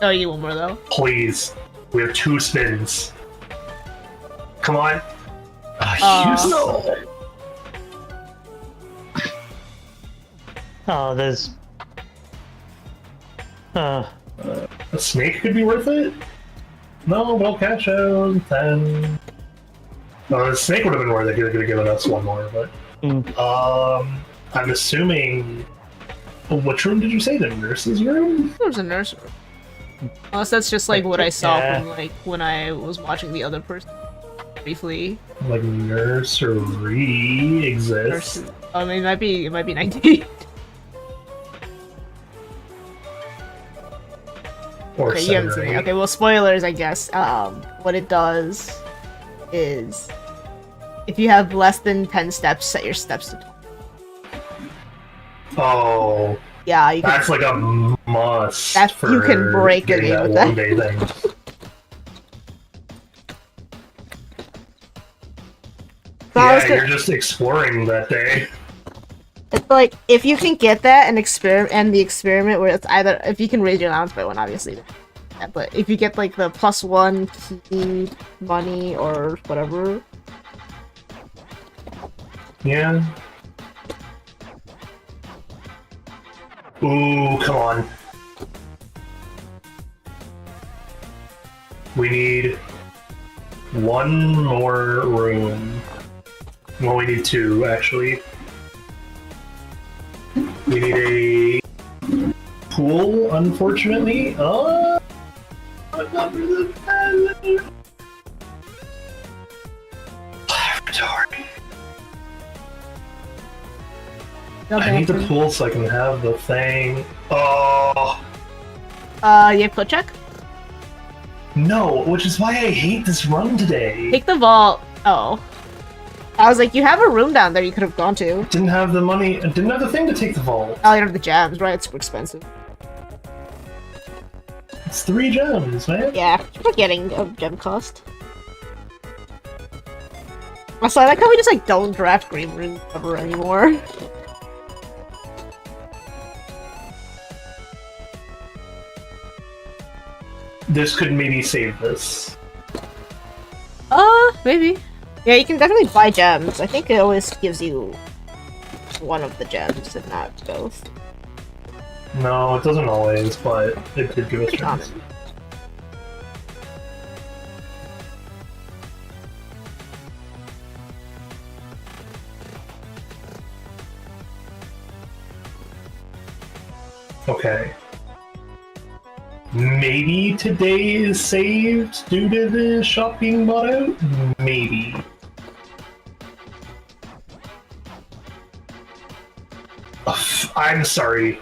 oh, you want more though? please, we have 2 spins. Come on. You know. Oh, there's. A snake could be worth it. No, we'll cash out 10. No, the snake would have been worth it. He could have given us 1 more, but. I'm assuming. Which room did you say? The nurse's room? There's a nurse room. Unless that's just like what I saw Yeah. from like when I was watching the other person briefly. Like nursery exists. Nurse. I mean, it might be 19. Or Okay, you haven't 7 seen or it. 8. Okay, well, spoilers, I guess. What it does is if you have less than 10 steps, set your steps to 20. Oh, Yeah, you can. that's like a must. That's- you can break a getting game with one that. day thing. So I was Yeah, gonna- you're just exploring that day. It's like if you can get that and the experiment where it's either if you can raise your allowance by 1, obviously. Yeah, but if you get like the +1 key money or whatever, Yeah. Ooh, come on. We need one more room. Well, we need two, actually. We need a pool, unfortunately. Oh! Laboratory. I need the pool so I can have the thing. Oh! You have foot check? No, which is why I hate this run today. Take the vault. Oh. I was like, you have a room down there you could have gone to. Didn't have the money, didn't have the thing to take the vault. Oh, you don't have the gems, right? It's super expensive. It's 3 gems, man. Yeah, forgetting a gem cost. Also, I like how we just like don't draft green room ever anymore. This could maybe save this. Maybe. Yeah, you can definitely buy gems. I think it always gives you one of the gems and not both. No, it doesn't always, but it could give us Pretty gems. common. Okay. Maybe today is saved due to the shop being bought out? Maybe. Ugh, I'm sorry.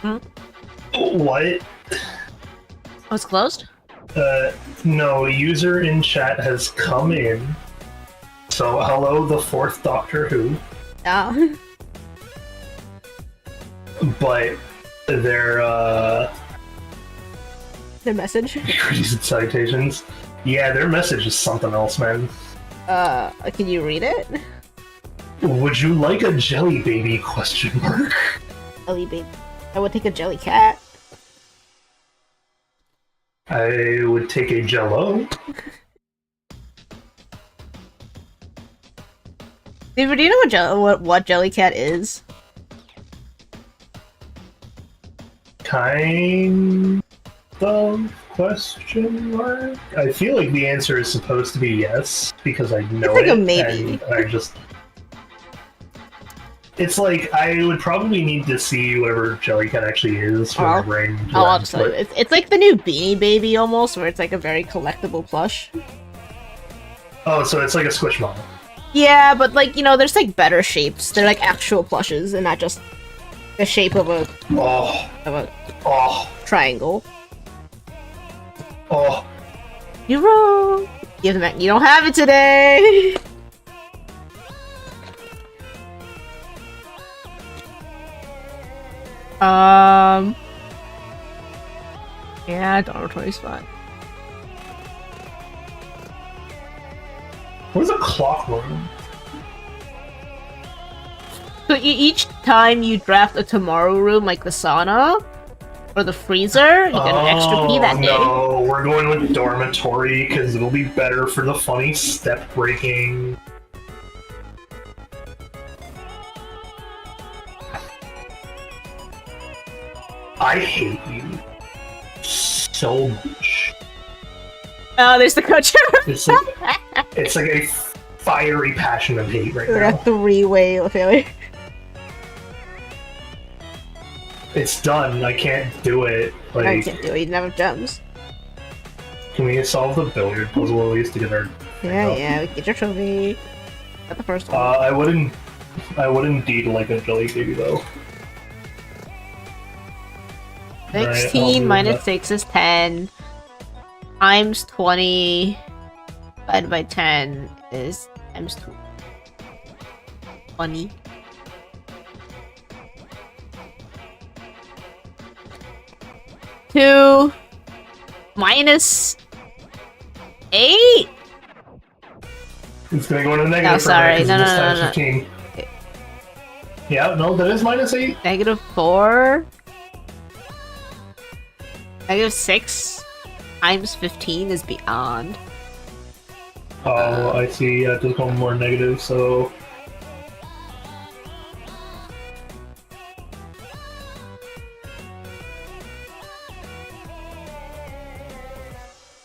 Hmm? What? Oh, it's closed? No, a user in chat has come in. So, hello, the 4th Doctor Who. Oh. But their, Their message? recent citations. Yeah, their message is something else, man. Can you read it? Would you like a jelly baby? Question mark. Jelly baby. I would take a jelly cat. I would take a jello. David, do you know what Jellycat is? Kind of question mark? I feel like the answer is supposed to be yes, because I know It's like it. a maybe. And I just... It's like, I would probably need to see whatever Jellycat actually is for my brain to I'll just tell you. but- It's like the new Beanie Baby almost, where it's like a very collectible plush. Oh, so it's like a Squishmallow. Yeah, but like, you know, there's like better shapes. They're like actual plushes and not just the shape of a Oh, triangle. oh. You're wrong. You don't have it today. Yeah, dormitory's fine. Where's a clock room? So each time you draft a tomorrow room, like the sauna or the freezer, you get an extra P that day. No, we're going with dormitory because it'll be better for the funny step breaking. I hate you so much. Oh, there's the coach. It's like a fiery passion of hate right We're a now. three-way failure. It's done. I can't do it. I Like, can't do it. You didn't have gems. can we solve the billiard puzzle at least to get our? Yeah, get your trophy. Got the first one. I wouldn't indeed like a jelly baby though. 16 Alright, minus that. 6 is 10. Times 20 divided by 10 is times 2. 20. Two minus 8. It's gonna go into negative. No, sorry. For her 'cause No, it's no, times no, no. 15. Yeah, no, that is -8. Negative 4. Negative 6 times 15 is beyond. Oh, I see. Yeah, it does go more negative, so.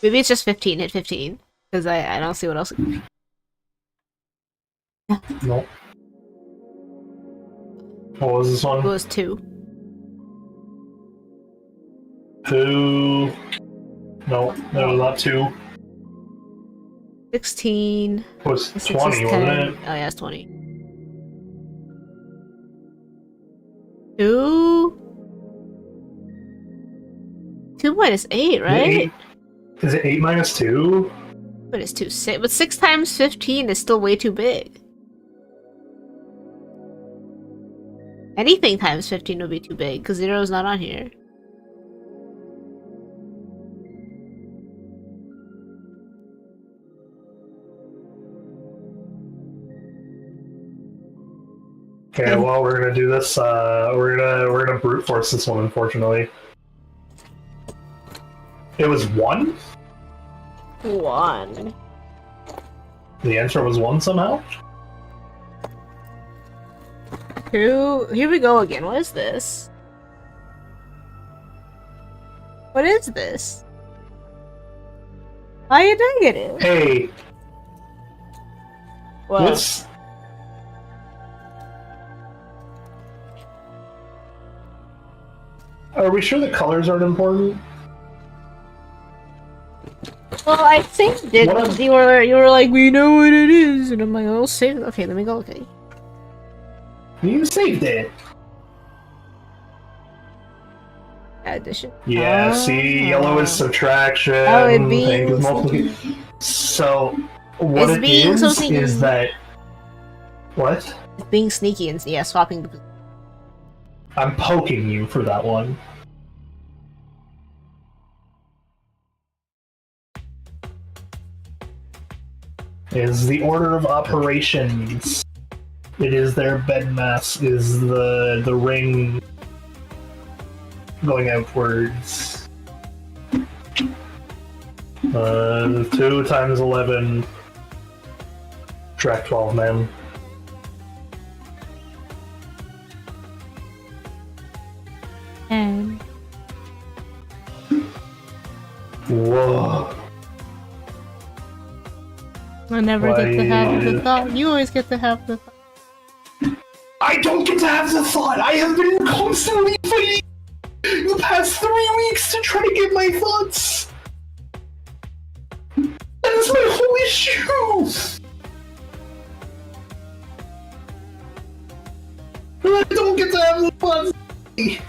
Maybe it's just 15. Hit 15. Because I don't see what else. Nope. What was this It one? was 2. Two. No, that was not 2. 16. It was 6 20, is wasn't 10. it? Oh, yeah, it's 20. 2? 2 minus 8, right? Is it 8 minus 2? But it's too 6. But 6 times 15 is still way too big. Anything times 15 would be too big, because 0 is not on here. Okay, well, we're gonna do this. We're gonna brute force this one. Unfortunately, it was 1. 1. The answer was 1 somehow. 2. Here we go again. What is this? What is this? Why are you negative? Hey, Well, what's? Are we sure the colors aren't important? well, I saved it. What if- You were like, we know what it is, and I'm like, oh, save it. Okay, let me go. Okay. You saved it. Addition. Yeah. See, yellow is Oh. subtraction. Oh, it pink is being multiplication. So what It's it being is something- is that what? being sneaky and swapping the. I'm poking you for that one. Is the order of operations. It is their bed mass, is the ring going outwards. 2 times 11. Track 12, man. And Whoa. I never get to have the Why- thought. You always get to have the thought. I don't get to have the thought! I have been constantly fighting the past 3 weeks to try to get my thoughts! That is my whole issue! I don't get to have the thoughts! I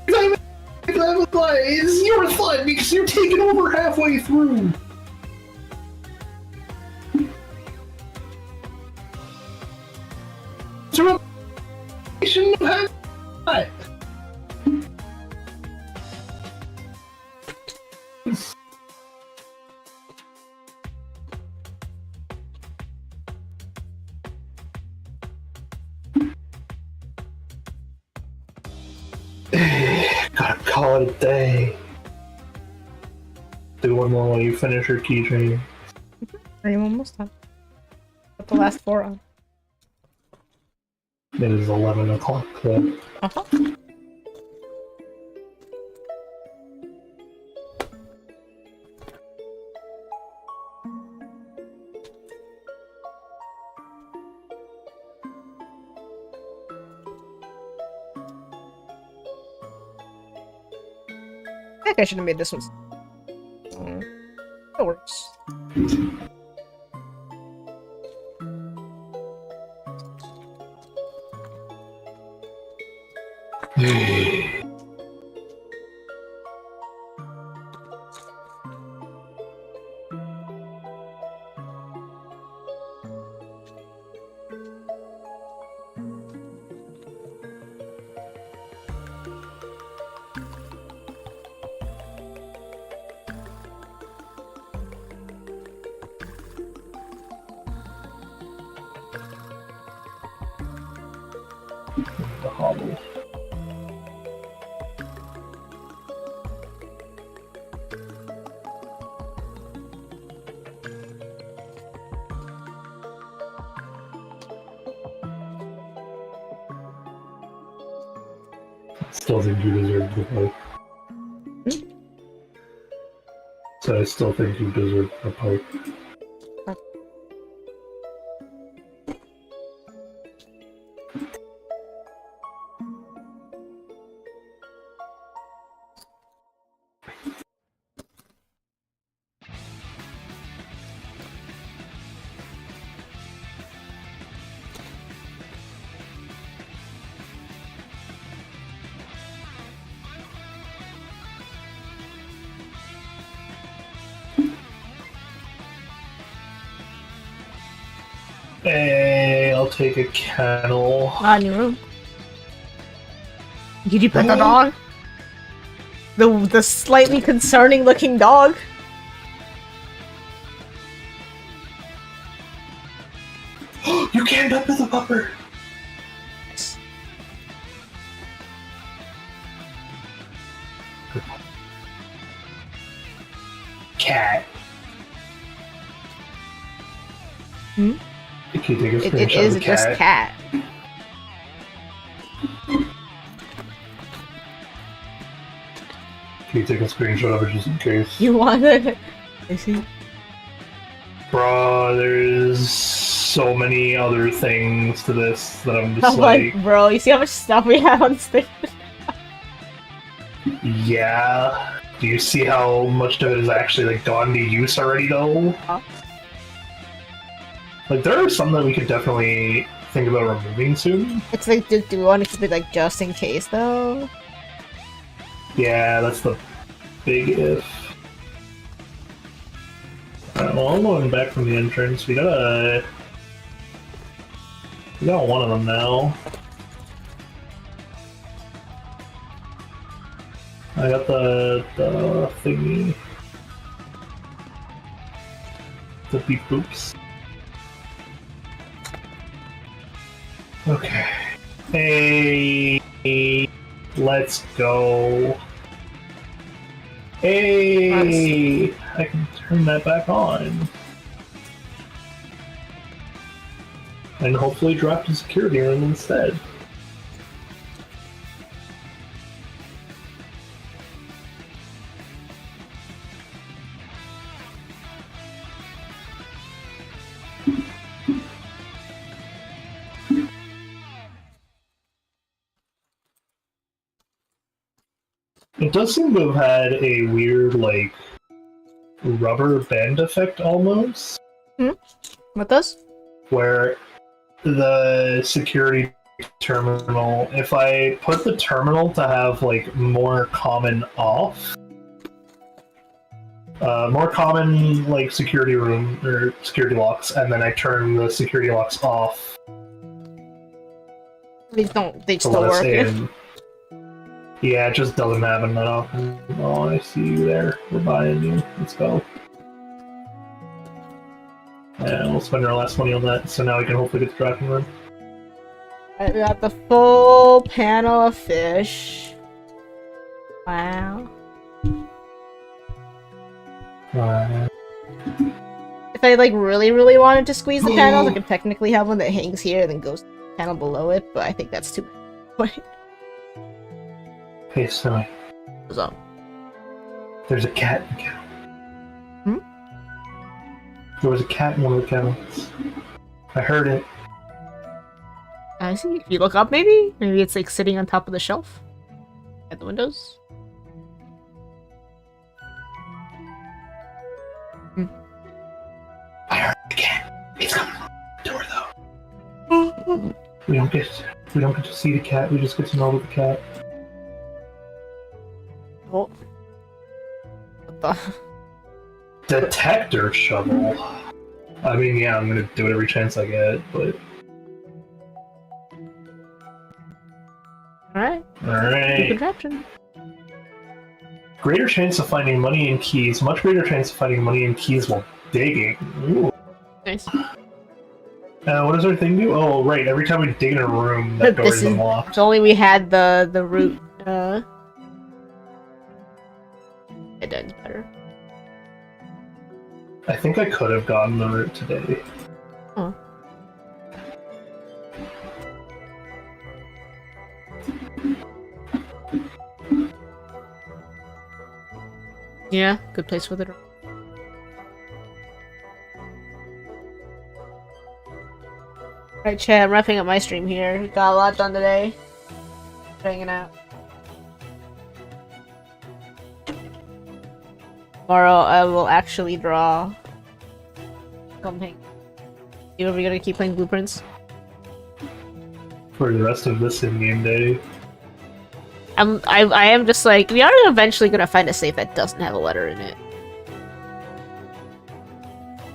get to have the thought. It's your thought because you're taking over halfway through! So I shouldn't have had that. Gotta call it a day. Do one more while you finish your keychain. I'm almost done. Put the last 4 on. It is 11 o'clock. So. Uh-huh. I think I should have made this one. That works. The hobble. Still think you deserve the vote. So I still think you deserve a pipe. Hey, I'll take a kennel. On your room. Did you pet the dog? The slightly concerning looking dog? You can't up with a pupper! Cat. Hmm? Can you take a It screenshot of is the just cat? cat. Can you take a screenshot of it just in case? You wanna... I see. Bruh, there's so many other things to this that I'm just Like, bro, you see how much stuff we have on stage? yeah. Do you see how much of it is actually like gone to use already though? Huh? Like there are some that we could definitely think about removing soon. It's like, do we want to keep it like just in case though? Yeah, that's the big if. Alright, well, I'm going back from the entrance. We got one of them now. I got the thingy. The beep boops. Okay. Hey, let's go. Hey, I can turn that back on. And hopefully drop the security room instead. It does seem to have had a weird, like, rubber band effect almost. What does? Where the security terminal, if I put the terminal to have, like, more common off, more common, like, security room, or security locks, and then I turn the security locks off They to still let us work. in. Yeah, it just doesn't happen that often. Oh, I see you there. We're buying you. Let's go. Yeah, we'll spend our last money on that, so now we can hopefully get the drafting room. Alright, we got the full panel of fish. Wow. If I like really wanted to squeeze the panels, I could technically have one that hangs here and then goes to the panel below it, but I think that's too much. Hey, Snowy, What's up? there's a cat in the kennel. Hmm? There was a cat in one of the kennels. I heard it. I see. If you look up, maybe it's like sitting on top of the shelf at the windows. I heard the cat. It's coming from the door, though. We don't get to see the cat. We just get to know the cat. Oh. What the? Detector shovel. I mean, yeah, I'm gonna do it every chance I get, but Alright. alright. Contraption. Greater chance of finding money and keys. Much greater chance of finding money and keys while digging. Ooh. Nice. What does our thing do? Oh, right. Every time we dig in a room, that door is unlocked. If only we had the root. It does better. I think I could have gotten the route today. Oh. Yeah, good place for the door. Alright, chat, I'm wrapping up my stream here. Got a lot done today. Hanging out. Tomorrow I will actually draw something. You are we gonna keep playing Blueprints? For the rest of this in-game day. I am just like, we are eventually gonna find a safe that doesn't have a letter in it.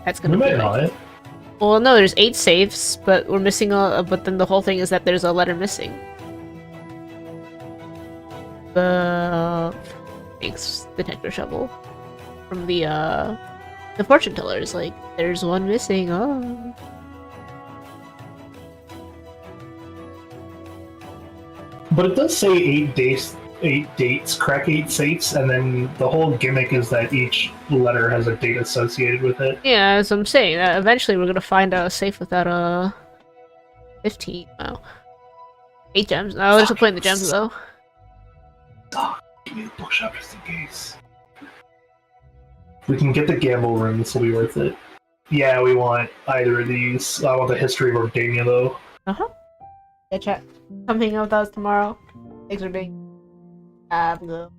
That's We gonna be might like, not. well, no, there's 8 safes, but we're missing but then the whole thing is that there's a letter missing. Thanks, Detector Shovel. From the fortune teller is like, there's one missing, oh. But it does say 8 dates, crack 8 safes, and then the whole gimmick is that each letter has a date associated with it. Yeah, as I'm saying, eventually we're gonna find a safe without 15. Wow. 8 gems. Oh, there's no point in the gems though. Give me the bookshop just in case. If we can get the gamble room, this will be worth it. Yeah, we want either of these. I want the history of Ordania though. Yeah, chat. Something of those tomorrow. Thanks for being. Have a good